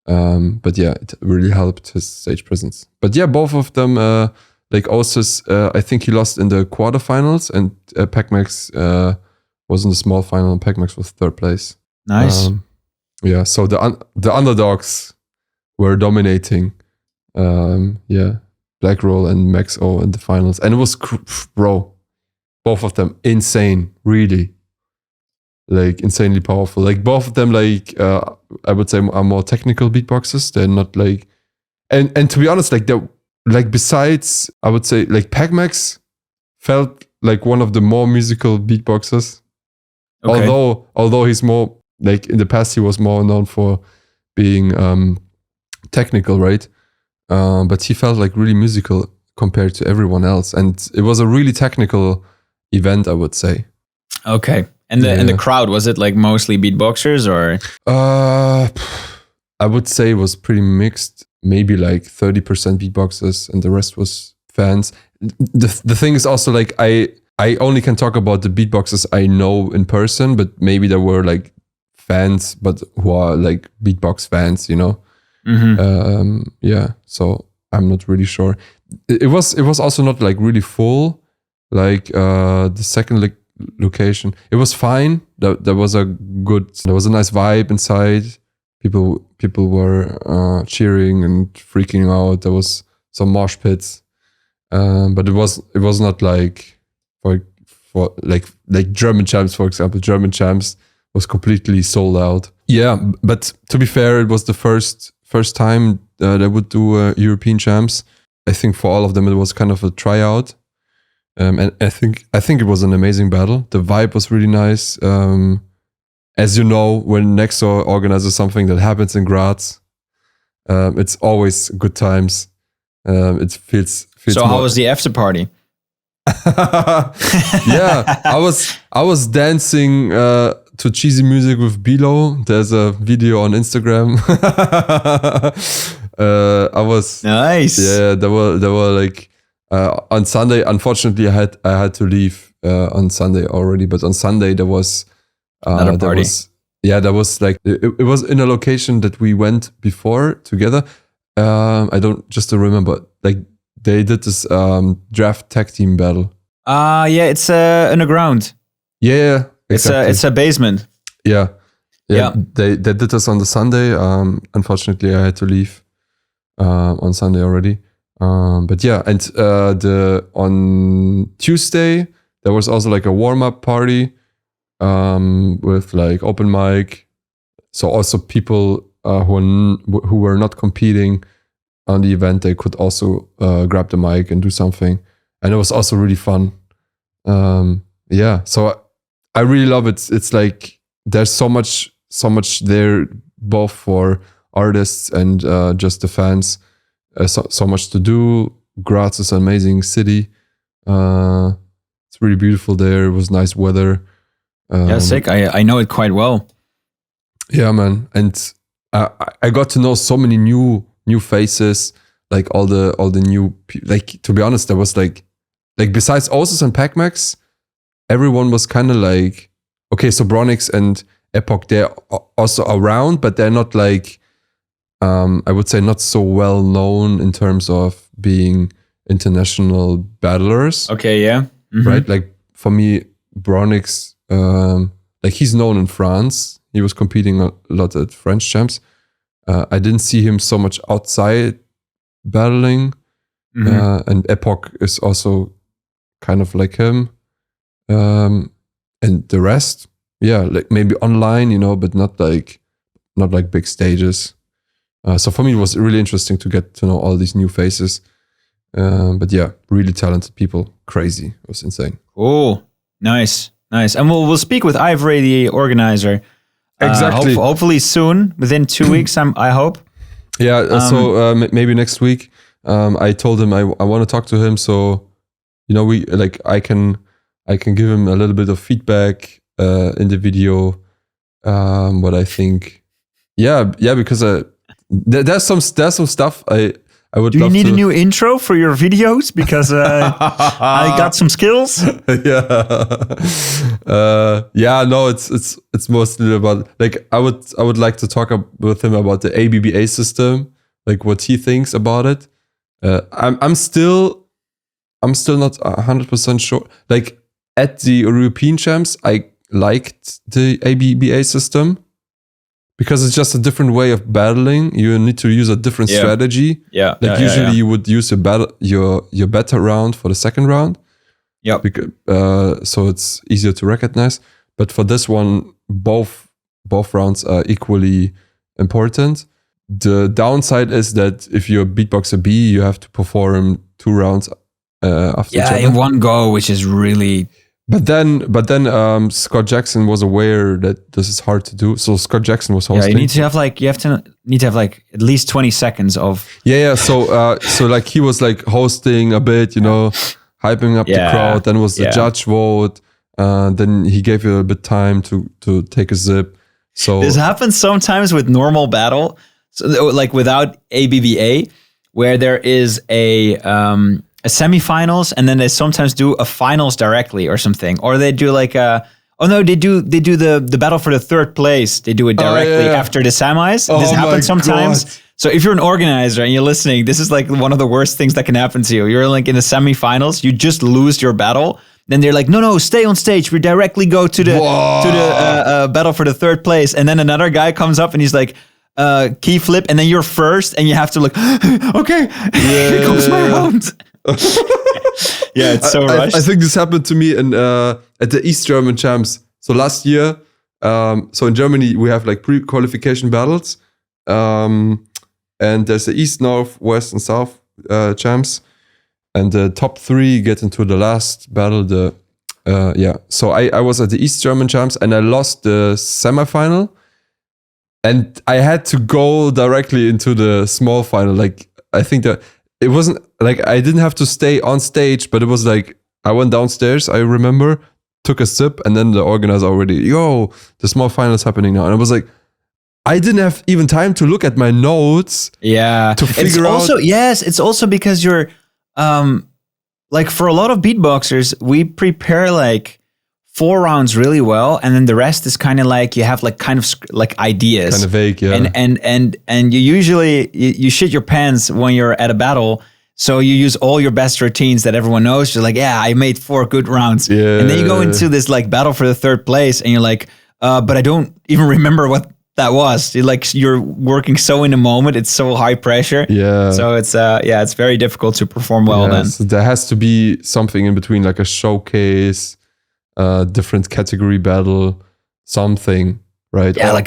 but yeah, it really helped his stage presence. But yeah, both of them, like Osis, I think he lost in the quarterfinals, and Pac-Max was in the small final, and Pac-Max was 3rd place. Nice. Yeah, so the underdogs were dominating. Black Roll and Max O in the finals, and it was both of them insane, really, like insanely powerful. Like, both of them, like I would say, are more technical beatboxers. They're not like, and to be honest, like like besides, I would say like Pac-Max felt like one of the more musical beatboxers. Okay. Although he's more like in the past he was more known for being technical, right? But he felt like really musical compared to everyone else, and it was a really technical event, I would say. Okay. And the crowd, was it like mostly beatboxers or? I would say it was pretty mixed. Maybe like 30% beatboxers and the rest was fans. The thing is also like I only can talk about the beatboxers I know in person, but maybe there were like fans, but who are like beatbox fans, you know? Mm-hmm. Yeah, so I'm not really sure. It was also not like really full, like the second location. It was fine. There was a nice vibe inside. People were cheering and freaking out. There was some mosh pits, but it was not like for like German Champs, for example. German Champs was completely sold out. Yeah, but to be fair, it was the first time they would do European Champs. I think for all of them it was kind of a tryout, and I think it was an amazing battle. The vibe was really nice. As you know, when Nexor organizes something that happens in Graz, it's always good times. It feels. So how was the after party? Yeah, I was dancing to cheesy music with Bilo. There's a video on Instagram. I was nice. Yeah, there were like on Sunday. Unfortunately, I had to leave on Sunday already. But on Sunday there was another party. There was like it was in a location that we went before together. I don't remember. Like they did this draft tag team battle. Yeah, it's underground. Yeah, exactly. It's a basement. Yeah. They did this on the Sunday. Unfortunately, I had to leave on Sunday already. But yeah, and on Tuesday there was also like a warm up party with like open mic. So also people who were not competing on the event, they could also grab the mic and do something, and it was also really fun. Yeah, so I really love it. It's like there's so much there, both for artists and just the fans. So much to do. Graz is an amazing city. It's really beautiful there. It was nice weather. Yeah, sick. I know it quite well. Yeah, man, and I got to know so many new faces. Like all the new, like, to be honest, there was like besides Osus and Pac-Max, everyone was kind of like, okay, so Bronix and Epoch, they're also around, but they're not like, I would say not so well known in terms of being international battlers. Okay, yeah. Mm-hmm. Right? Like for me, Bronix, like he's known in France. He was competing a lot at French champs. I didn't see him so much outside battling. Mm-hmm. And Epoch is also kind of like him. And the rest, yeah, like maybe online, you know, but not like big stages. So for me, it was really interesting to get to know all these new faces. But yeah, really talented people. Crazy. It was insane. Oh, nice. And we'll speak with Ivory, the organizer. Exactly. Hopefully soon, within 2 weeks, I hope. Yeah, so maybe next week. I told him I want to talk to him, so you know, I can give him a little bit of feedback in the video, what I think. Yeah, because there's some stuff I would. Do you need a new intro for your videos? Because I got some skills. Yeah. No, it's mostly about, like, I would like to talk with him about the ABBA system, like what he thinks about it. I'm still not 100% sure. Like at the European champs, I liked the ABBA system, because it's just a different way of battling. You need to use a different strategy. Yeah. Like usually you would use your better round for the second round. Yeah. So it's easier to recognize. But for this one, both rounds are equally important. the downside is that if you're Beatboxer B, you have to perform 2 rounds after each other. in one go, which is really. But then Scott Jackson was aware that this is hard to do. So Scott Jackson was hosting. Yeah, you need to have like at least 20 seconds of. Yeah. So like he was like hosting a bit, hyping up the crowd. Then was the judge vote. Then he gave you a bit time to take a sip. So this happens sometimes with normal battle, so like without ABBA, where there is a semifinals, and then they sometimes do a finals directly or something, or they do like they do the battle for the third place. They do it directly after the semis. This happens sometimes. God. So if you're an organizer and you're listening, this is like one of the worst things that can happen to you. You're like in the semifinals, you just lose your battle. Then they're like, no, stay on stage. We directly go to the battle for the third place. And then another guy comes up and he's like, key flip, and then you're first, and you have to like, okay, here comes my round. Yeah, it's so rushed. I think this happened to me at the East German Champs. So last year, so in Germany we have like pre-qualification battles, and there's the East, North, West, and South Champs. And the top 3 get into the last battle. So I was at the East German Champs and I lost the semifinal. And I had to go directly into the small final. Like, I think that it wasn't like I didn't have to stay on stage, but it was like I went downstairs, I remember, took a sip, and then the organizer already, the small final is happening now. And I was like, I didn't have even time to look at my notes. Yeah. To figure out. Yes, it's also because you're. Like for a lot of beatboxers, we prepare like 4 rounds really well, and then the rest is kind of like you have like kind of like ideas, kind of vague, yeah. And you usually you shit your pants when you're at a battle, so you use all your best routines that everyone knows. You're like, I made 4 good rounds, and then you go into this like battle for the third place, and you're like, but I don't even remember what that was. You're working so in the moment, it's so high pressure. Yeah. So it's very difficult to perform well then. So there has to be something in between, like a showcase, different category battle, something, right? Yeah,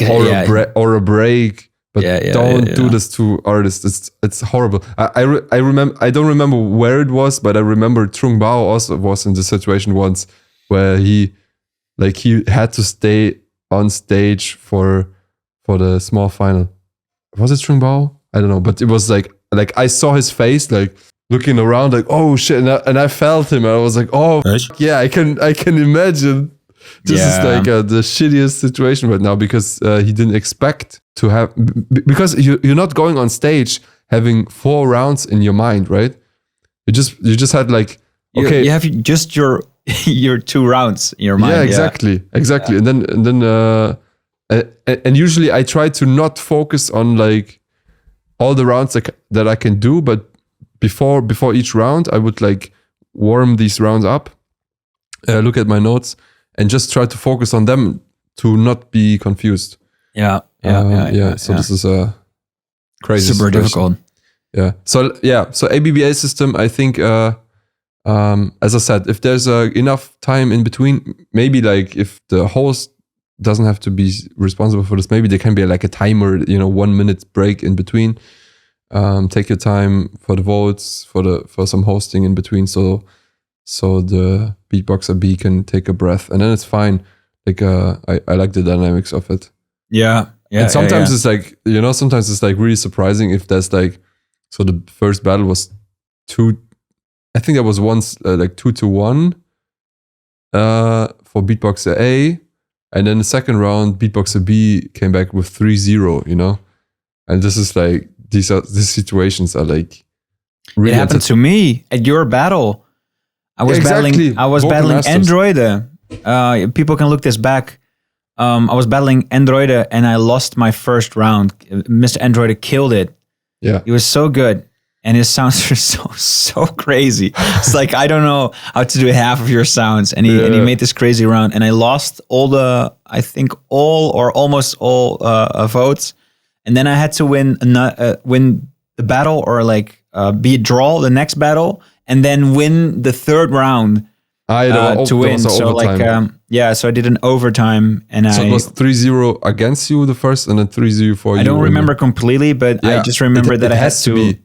or a break. But don't do this to artists. It's horrible. I remember. I don't remember where it was, but I remember Trung Bao also was in the situation once where he had to stay on stage for the small final. Was it Trung Bao? I don't know, but it was like I saw his face like looking around like, oh shit, and I felt him, and I was like, oh yeah, I can imagine. This is like the shittiest situation right now, because he didn't expect to have, because you're not going on stage having 4 rounds in your mind, right? You just had like, okay, you have just your 2 rounds in your mind. Yeah, exactly. Yeah. And usually I try to not focus on like all the rounds that I can do, but before each round I would like warm these rounds up, look at my notes, and just try to focus on them to not be confused. Yeah. So this is a crazy super situation. difficult. Yeah. So ABBA system, I think, as I said, if there's enough time in between, maybe like if the host doesn't have to be responsible for this, maybe there can be like a timer, 1 minute break in between. Take your time for the votes, for some hosting in between, so the beatboxer B can take a breath, and then it's fine. Like I like the dynamics of it. Yeah. And sometimes it's like, sometimes it's like really surprising if there's like, so the first battle was 2, I think there was once like 2-1 for beatboxer A. And then the second round, beatboxer B came back with 3-0, And this is like, these situations are like really. It happened to me at your battle. I was battling Android. People can look this back. I was battling Android and I lost my first round. Mr. Android killed it. Yeah. He was so good. And his sounds are so crazy. It's like, I don't know how to do half of your sounds. And he made this crazy round. And I lost all or almost all votes. And then I had to win the battle, or like be a draw the next battle, and then win the third round. to win. So overtime. So I did an overtime, and it was 3-0 against you the first, and then 3-0 for you. I don't remember completely, but I just remember that I had to.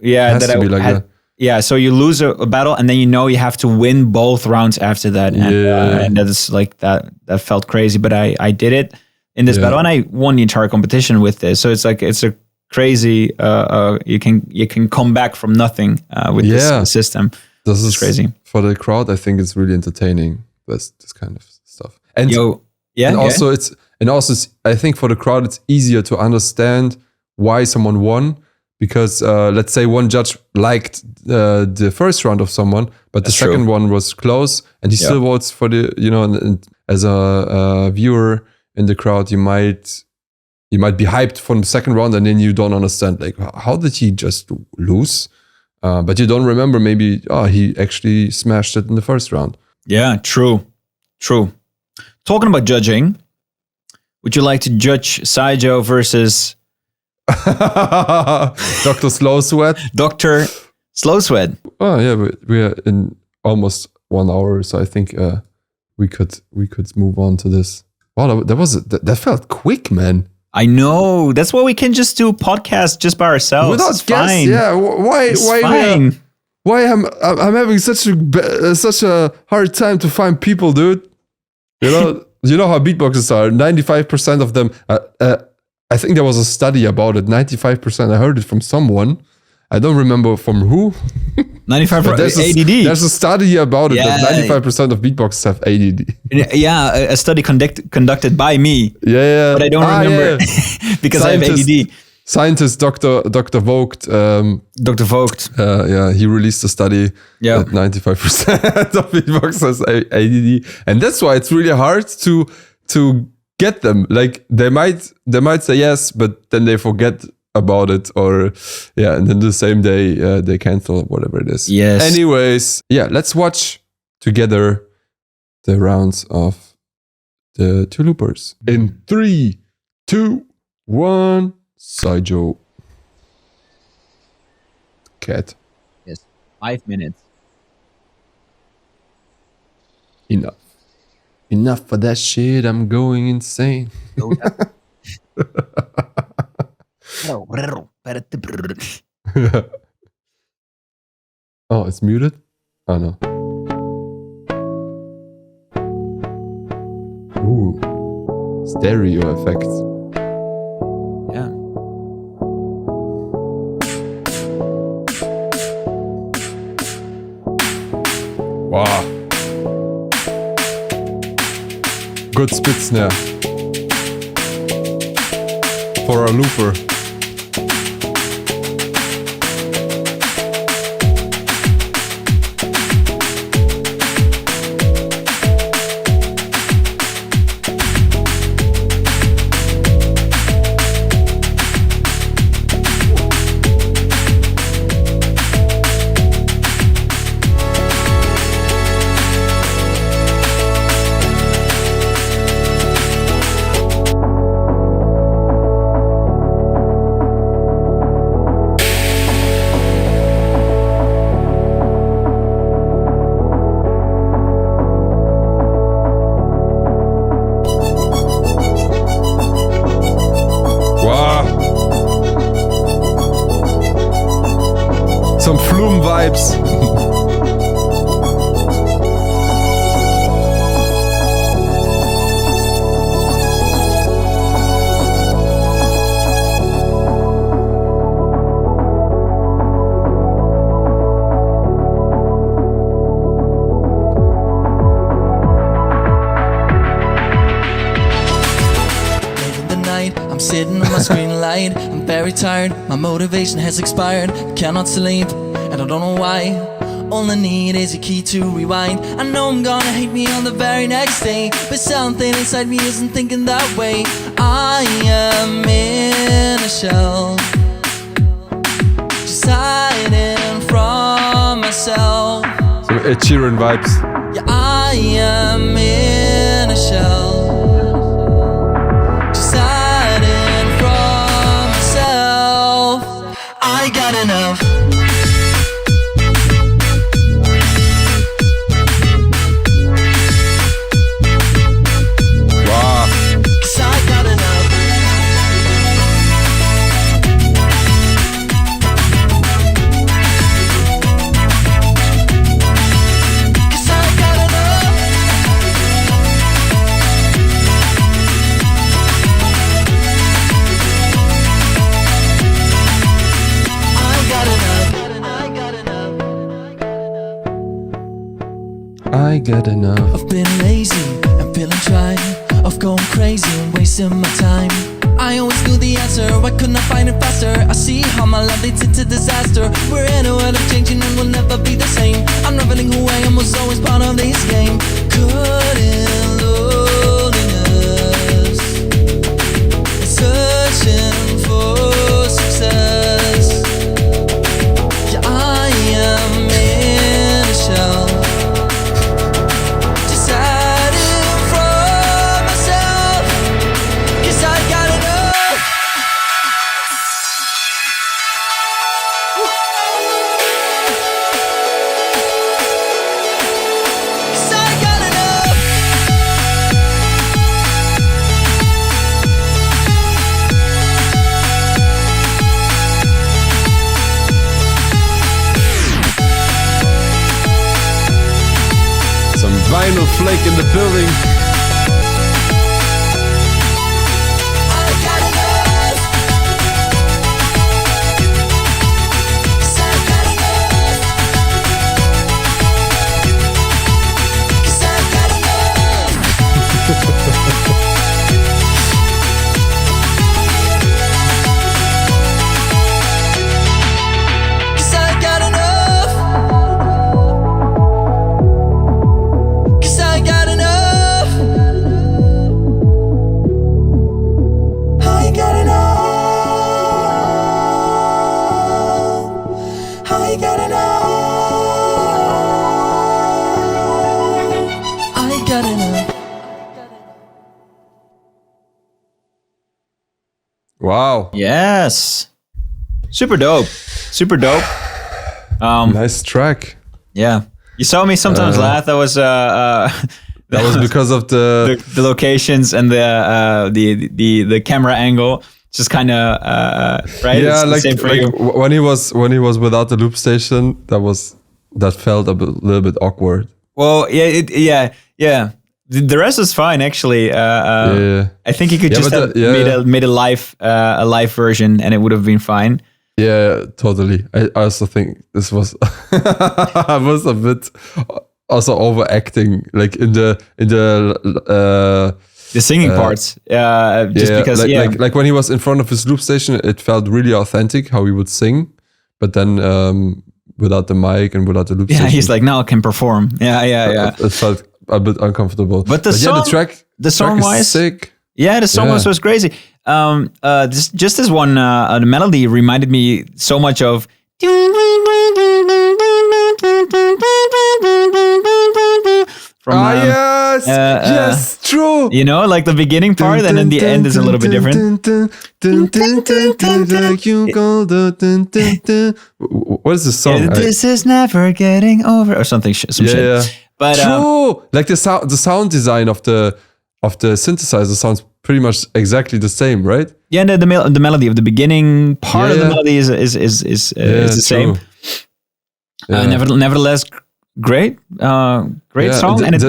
So you lose a battle, and then you have to win both rounds after that, and that is like that. That felt crazy, but I did it in this battle, and I won the entire competition with this. So it's a crazy. You can come back from nothing with this system. This is crazy for the crowd. I think it's really entertaining. This kind of stuff, and also I think for the crowd it's easier to understand why someone won, because let's say one judge liked the first round of someone, but the second one was close, and he still votes for the and as a viewer in the crowd, you might be hyped from the second round, and then you don't understand like how did he just lose. But you don't remember maybe, he actually smashed it in the first round. Yeah, true. Talking about judging, would you like to judge Saijo versus... Dr. Slow Sweat? Dr. Slow Sweat. Oh, yeah, we are in almost 1 hour, so I think we could move on to this. Wow, that felt quick, man. I know. That's why we can just do a podcast just by ourselves. Without it's guests, fine. Yeah. Why I'm having such a hard time to find people, dude? You know how beatboxers are. 95% of them. I think there was a study about it. 95%. I heard it from someone. I don't remember from who. 95% ADD. There's a study about it that 95% of beatboxers have ADD. Yeah, a study conducted by me. Yeah. But I don't remember because I have ADD. Scientist Dr. Vogt. Dr. Vogt. He released a study that 95% of beatboxers have ADD, and that's why it's really hard to get them. Like they might say yes, but then they forget about it, and then the same day they cancel whatever it is. Yes. Anyways, let's watch together the rounds of the two loopers in 3, 2, 1. Saijo. Cat. Yes. 5 minutes. Enough for that shit. I'm going insane. Oh, it's muted? Oh, no. Ooh. Stereo effects. Yeah. Wow. Good spit snare. For a looper. Some Flume vibes. Sitting on my screen light, I'm very tired, my motivation has expired, cannot sleep, and I don't know why. All I need is a key to rewind. I know I'm gonna hate me on the very next day, but something inside me isn't thinking that way. I am in a shell, just hiding from myself. Some Ed Sheeran vibes. Yeah, I am in a shell. I got enough. I got enough of being lazy and feeling dry, of going crazy and wasting my time. I always knew the answer, why couldn't I find it faster? I see how my love leads into disaster. We're in a world of changing and we'll never be the same. I'm reveling who I am, was always part of this game. Caught in loneliness, searching for success. Yeah, I am in a shell, deciding for myself, 'cause I got enough. 'Cause I got enough. some vinyl flake in the building. I got enough. 'Cause I got enough. 'Cause I got enough. 'Cause I got enough. 'Cause I got enough. I got enough. I got enough. I got enough. Wow. Yes. Super dope. Super dope. Nice track. Yeah. You saw me sometimes laugh. That was That was because of the the locations and the camera angle. Just kind of right. yeah, It's the like, same for like you. when he was without the loop station, that felt little bit awkward. Well, yeah. The rest is fine actually. Yeah. I think he could Yeah, just but have made a live version, and it would have been fine. Yeah, totally. I also think this was I was a bit also overacting, like in the The singing parts, just because like when he was in front of his loop station, it felt really authentic how he would sing, but then without the mic and without the loop station, he's like, now I can perform. Yeah. It felt a bit uncomfortable. But the yeah, song, the track wise, is sick. Yeah, the song was crazy. This one, the melody reminded me so much of. From, yes, true. You know, like the beginning part, and then the end is a little bit different. What is the song? This is never getting over, or something. Some shit. Yeah. But true. Like the sound design of the synthesizer sounds pretty much exactly the same, right? Yeah, the melody of the beginning part of the melody is the same. Yeah. Nevertheless, great song. And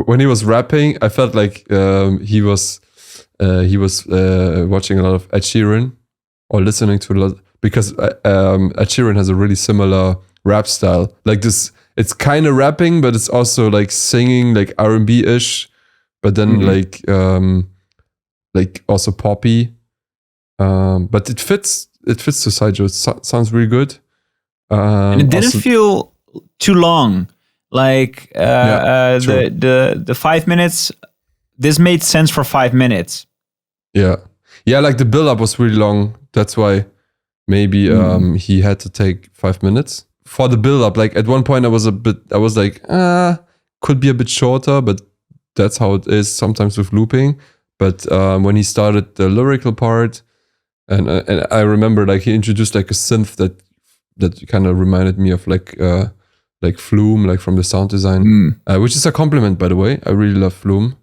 when he was rapping, I felt like he was watching a lot of Ed Sheeran or listening to a lot, because Ed Sheeran has a really similar rap style. Like this, it's kind of rapping, but it's also like singing, like R&B ish, but then like also poppy. But it fits to Saijo. It sounds really good. And it didn't feel too long. Like the 5 minutes, this made sense for 5 minutes. Yeah, like the build up was really long. That's why maybe he had to take 5 minutes for the build up. Like at one point I was like, could be a bit shorter, but that's how it is sometimes with looping. But when he started the lyrical part, and I remember like he introduced like a synth that kind of reminded me of like Flume, like from the sound design, which is a compliment, by the way. I really love Flume.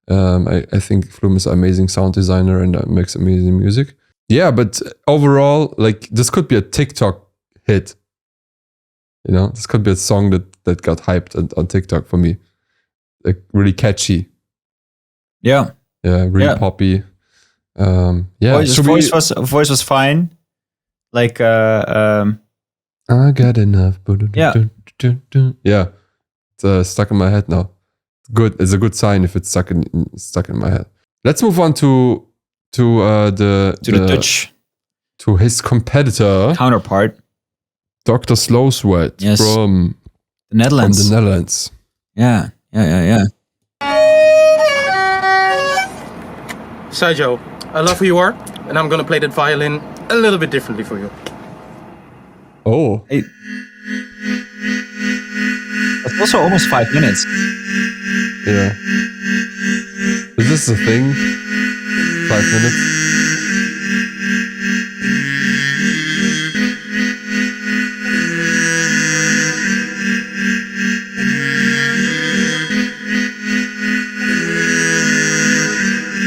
I think Flume is an amazing sound designer and makes amazing music. Yeah, but overall, like this could be a TikTok hit. You know, this could be a song that got hyped on TikTok for me. Like really catchy. Yeah, really poppy. Voice was fine. Like I got enough. Yeah. stuck in my head now. Good. It's a good sign if it's stuck in my head. Let's move on to the Dutch. To his competitor. Counterpart. Dr. Slow Sweat from the Netherlands. From the Netherlands. Yeah. Saijo, I love who you are, and I'm gonna play that violin a little bit differently for you. Oh. Hey. It's also almost 5 minutes. Yeah. Is this a thing? 5 minutes?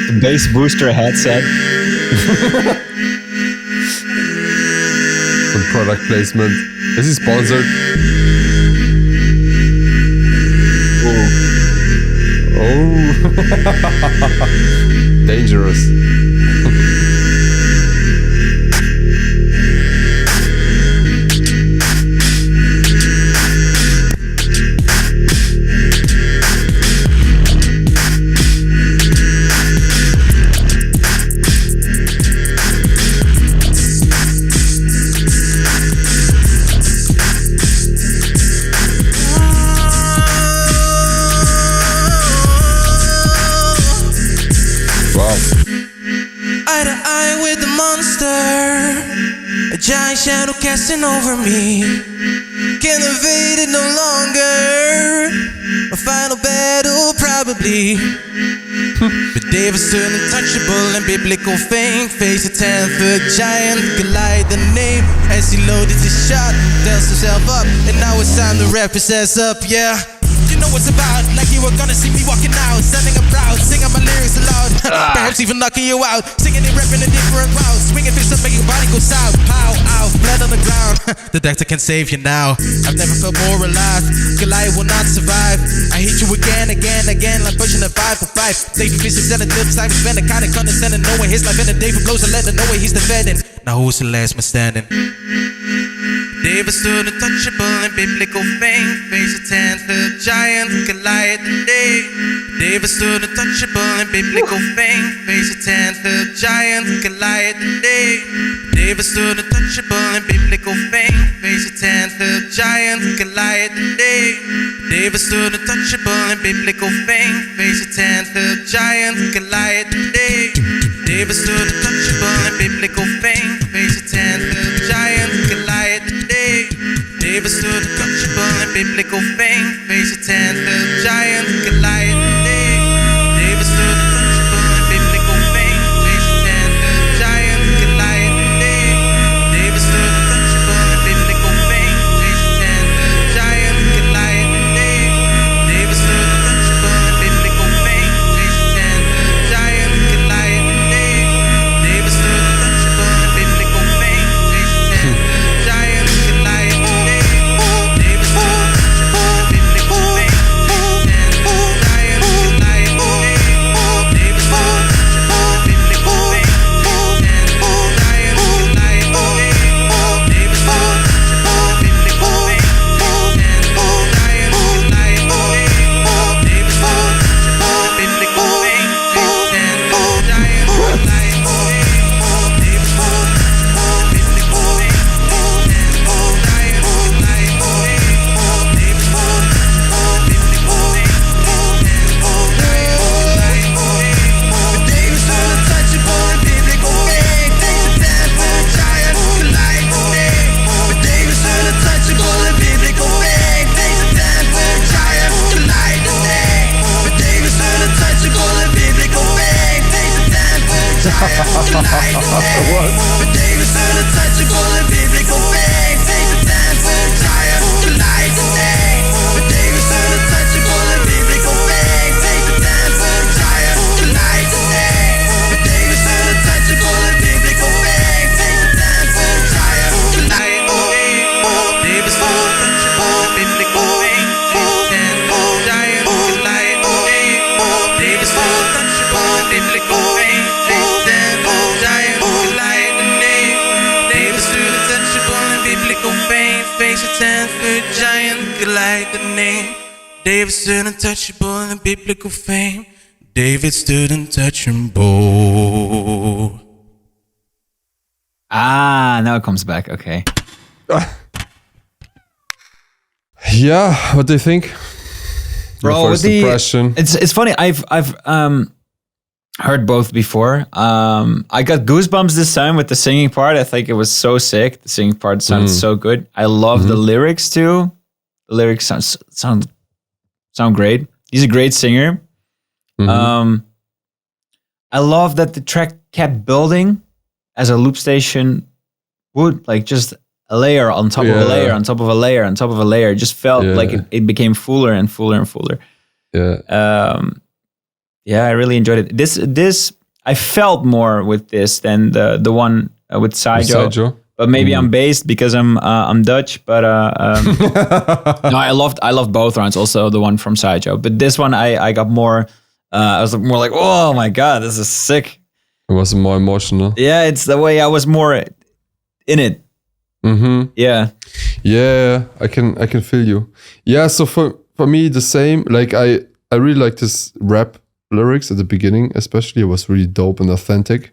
The bass booster headset. Some product placement. Is he sponsored? Oh. Dangerous. A giant shadow casting over me. Can't evade it no longer. A final battle probably. But Davis turned untouchable and biblical fame. Face a 10-foot giant, Goliath the name. As he loaded his shot, tells himself up. And now it's time to wrap his ass up, yeah. You know what's about, like you were gonna see me walking out, standing up proud, singing my lyrics aloud. Perhaps even knocking you out, singing and rapping a different route, swinging fists up, making your body go south. Pow, ow, blood on the ground. The doctor can save you now. I've never felt more alive. Goliath will not survive. I hit you again, like pushing a 5 for 5. David physics and a dip, time spent a kind of condescending, knowing his life and a day for blows and letting know where he's defending. Now who's the last man standing? David stood untouchable in biblical fame. Face a 10-foot giant, Goliath today. David stood untouchable in biblical fame. Face a 10-foot giant, Goliath today. David stood untouchable in biblical fame. Face a 10-foot giant, Goliath today. David stood untouchable in biblical fame. Face a 10-foot giant, Goliath today. David stood untouchable in biblical fame. Face a 10-foot giant, Goliath today. David stood untouchable in biblical fame. Face a 10-foot giant, Goliath today. David stood untouchable in biblical fame. Face a 10-foot giant, Goliath today. David stood untouchable in biblical fame. Face a 10-foot giant, Goliath today. David stood untouchable in biblical fame. Face a 10-foot giant, Goliath today. David stood untouchable in biblical fame. Face a 10-foot giant, Goliath today. David stood untouchable in biblical fame. Face a 10-foot giant, Goliath today. David stood untouchable in biblical fame. Face a 10-foot giant, Goliath today. David stood untouchable in biblical fame. Face a 10-foot giant, Goliath today. David stood untouchable in biblical fame. Face a 10-foot giant, Goliath today. David stood untouchable in biblical fame. Face a 10-foot giant, Goliath today. David stood untouchable in biblical fame. Face a 10-foot giant, Goliath today. But David stood untouchable in biblical fame. Face a 10-foot giant, Goliath today. But David stood untouchable in biblical fame. Face a 10-foot giant, Goliath today. But David stood untouchable in biblical fame. Face a 10-foot giant, Goliath today. But David stood untouchable in biblical fame. Face a 10-foot giant, Goliath today. But David stood untouchable in biblical fame. Face a 10-foot giant, Goliath today. But David stood untouchable in biblical fame. Face a 10-foot giant, Goliath today. David stood untouchable in biblical fame. Face a 10-foot giant, Goliath today. David stood untouchable in biblical fame. Face a 10-foot giant, Goliath today. David stood untouchable in biblical fame. Face a 10-foot giant, Goliath today. David stood untouchable in the biblical fame. David stood untouchable. Now it comes back. Okay. Yeah, what do you think? Bro, first impression. It's funny. I've heard both before. I got goosebumps this time with the singing part. I think it was so sick. The singing part sounded so good. I love the lyrics too. The lyrics sound great. He's a great singer. I love that the track kept building as a loop station would, like just a layer on top of a layer on top of a layer on top of a layer. It just felt like it became fuller and fuller and fuller. Yeah. I really enjoyed it. This I felt more with this than the one with Saijo. But maybe I'm based because I'm Dutch. But no, I loved both rounds. Also the one from Saijo. But this one I got more. I was more like, oh my god, this is sick. It was more emotional. Yeah, it's the way I was more in it. Yeah. Yeah, I can feel you. Yeah, so for me the same. Like I really like this rap lyrics at the beginning, especially. It was really dope and authentic.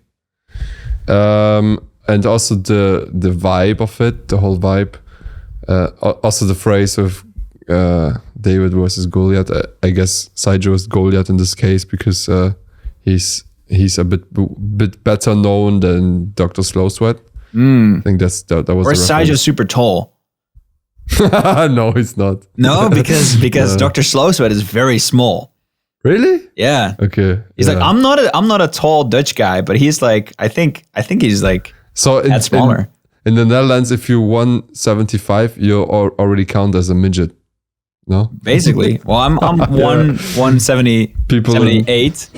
And also the vibe of it, the whole vibe. Also the phrase of David versus Goliath. I guess Saijo is Goliath in this case because he's a bit better known than Dr. Slow Sweat. I think that was. Or Saijo's super tall. No, he's not. No, because Dr. Slow Sweat is very small. Really? Yeah. Okay. He's like, I'm not a tall Dutch guy, but he's like, I think he's like that smaller. In the Netherlands, if you're 175, you already count as a midget. No? Basically. Well, I'm 170, 78.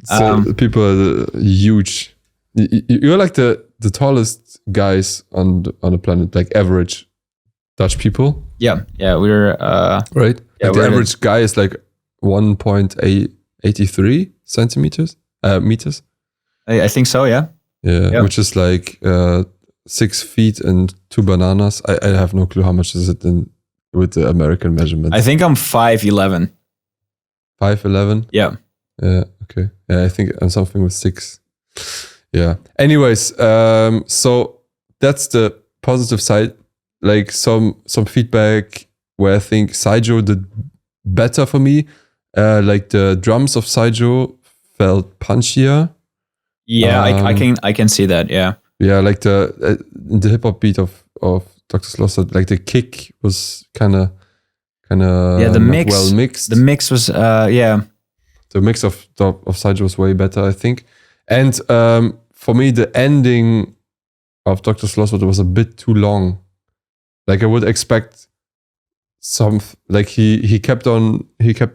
So people are huge. You're like the tallest guys on the planet, like average Dutch people. Yeah, we're right. Yeah, like the average guy is like 1.83 centimeters meters. I think so. Yeah, which is like 6 feet and 2 bananas. I have no clue how much is it with the American measurement. I think I'm 5'11". 5'11". Yeah. Yeah. Okay. Yeah, I think I'm something with 6. Yeah. Anyways, so that's the positive side. Like some feedback where I think Saijo did better for me. Like the drums of Saijo felt punchier. Yeah, I can see that. Yeah. Yeah, like the hip hop beat of Dr. Slosser, like the kick was kind of the mix well mixed. The mix was The mix of Saijo was way better, I think. And for me, the ending of Dr. Slosser was a bit too long. Like I would expect some, like he kept the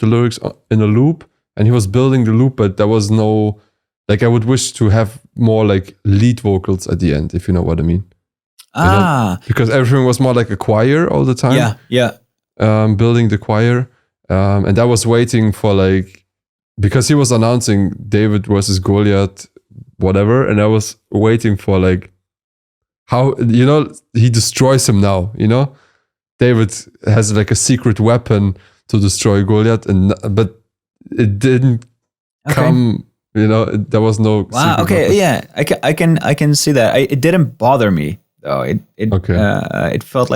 lyrics in a loop and he was building the loop, but there was no, like I would wish to have more like lead vocals at the end, if you know what I mean. Because everything was more like a choir all the time. Yeah. Building the choir. And I was waiting for like, because he was announcing David versus Goliath, whatever. And I was waiting for like, how, he destroys him now, David has like a secret weapon to destroy Goliath, but it didn't come, there was no. Wow. Okay. Weapon. Yeah. I can see that. It didn't bother me though. It felt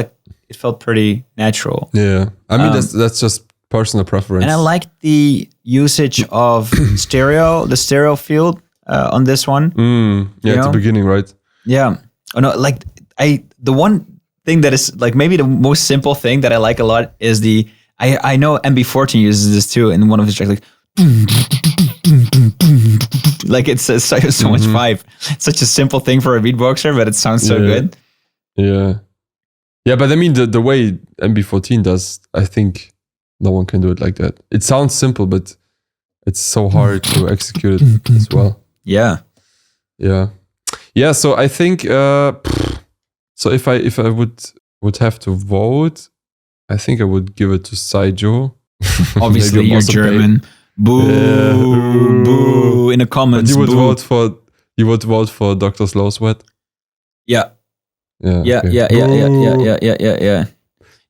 pretty natural. Yeah. I mean, that's just personal preference. And I liked the usage of the stereo field on this one. At the beginning, right? Yeah. Oh no, like the one thing that is like maybe the most simple thing that I like a lot is I know MB14 uses this too in one of his tracks, like it's so much vibe. It's such a simple thing for a beatboxer, but it sounds so good. Yeah, but I mean the way MB14 does, I think no one can do it like that. It sounds simple, but it's so hard to execute it as well. Yeah. So I think so if I would have to vote, I think I would give it to Saijo. Obviously, you're German. Boo, boo in the comments. But you would vote for Dr. Slow Sweat. Yeah. Yeah.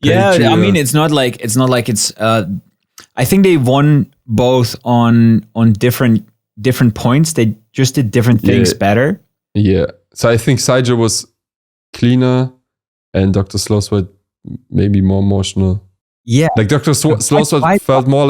Yeah. I mean, it's not like it's I think they won both on different points. They just did different things better. Yeah. So I think Saijo was cleaner and Dr. Slowsword maybe more emotional. Yeah. Like Dr. Slowsword felt more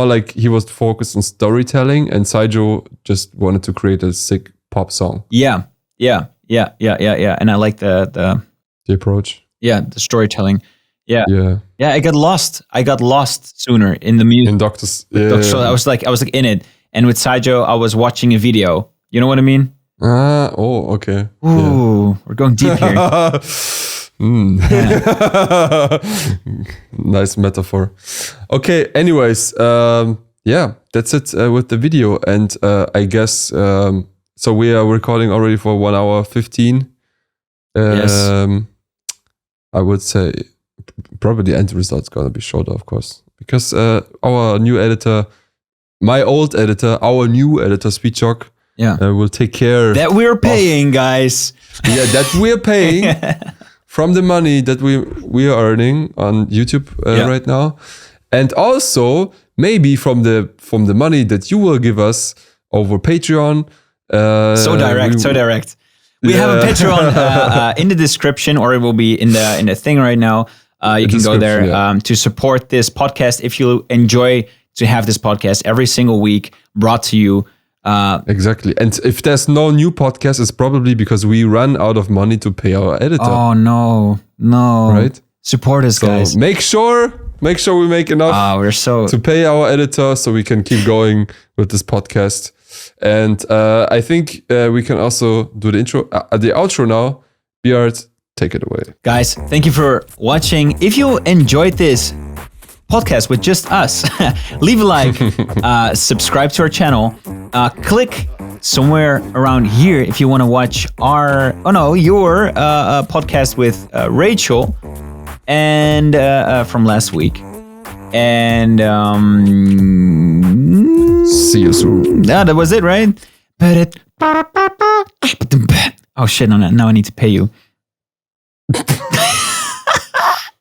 like he was focused on storytelling, and Saijo just wanted to create a sick pop song. Yeah. And I like the approach. Yeah, the storytelling. Yeah. I got lost sooner in the music. In Doctor's. I was like in it, and with Saijo, I was watching a video. You know what I mean? Okay. Ooh, we're going deep here. Nice metaphor. Okay. Anyways, that's it with the video, and I guess so. We are recording already for 1 hour 15. Yes. I would say probably the end result's gonna be shorter, of course, because our new editor, my old editor, our new editor, Speedchock, will take care that we're paying, guys. Yeah, that we're paying from the money that we are earning on YouTube right now, and also maybe from the money that you will give us over Patreon. So direct. We have a Patreon in the description, or it will be in the thing right now. You can go there to support this podcast if you enjoy to have this podcast every single week brought to you. Exactly. And if there's no new podcast, it's probably because we run out of money to pay our editor. Oh, no. Right? Support us, guys. Make sure we make enough to pay our editor so we can keep going with this podcast. And I think we can also do the outro now. Beard, take it away. Guys, thank you for watching. If you enjoyed this podcast with just us, leave a like, subscribe to our channel, click somewhere around here if you want to watch your podcast with Rachel and from last week. And see you soon. Yeah, that was it, right? Oh shit! Now I need to pay you.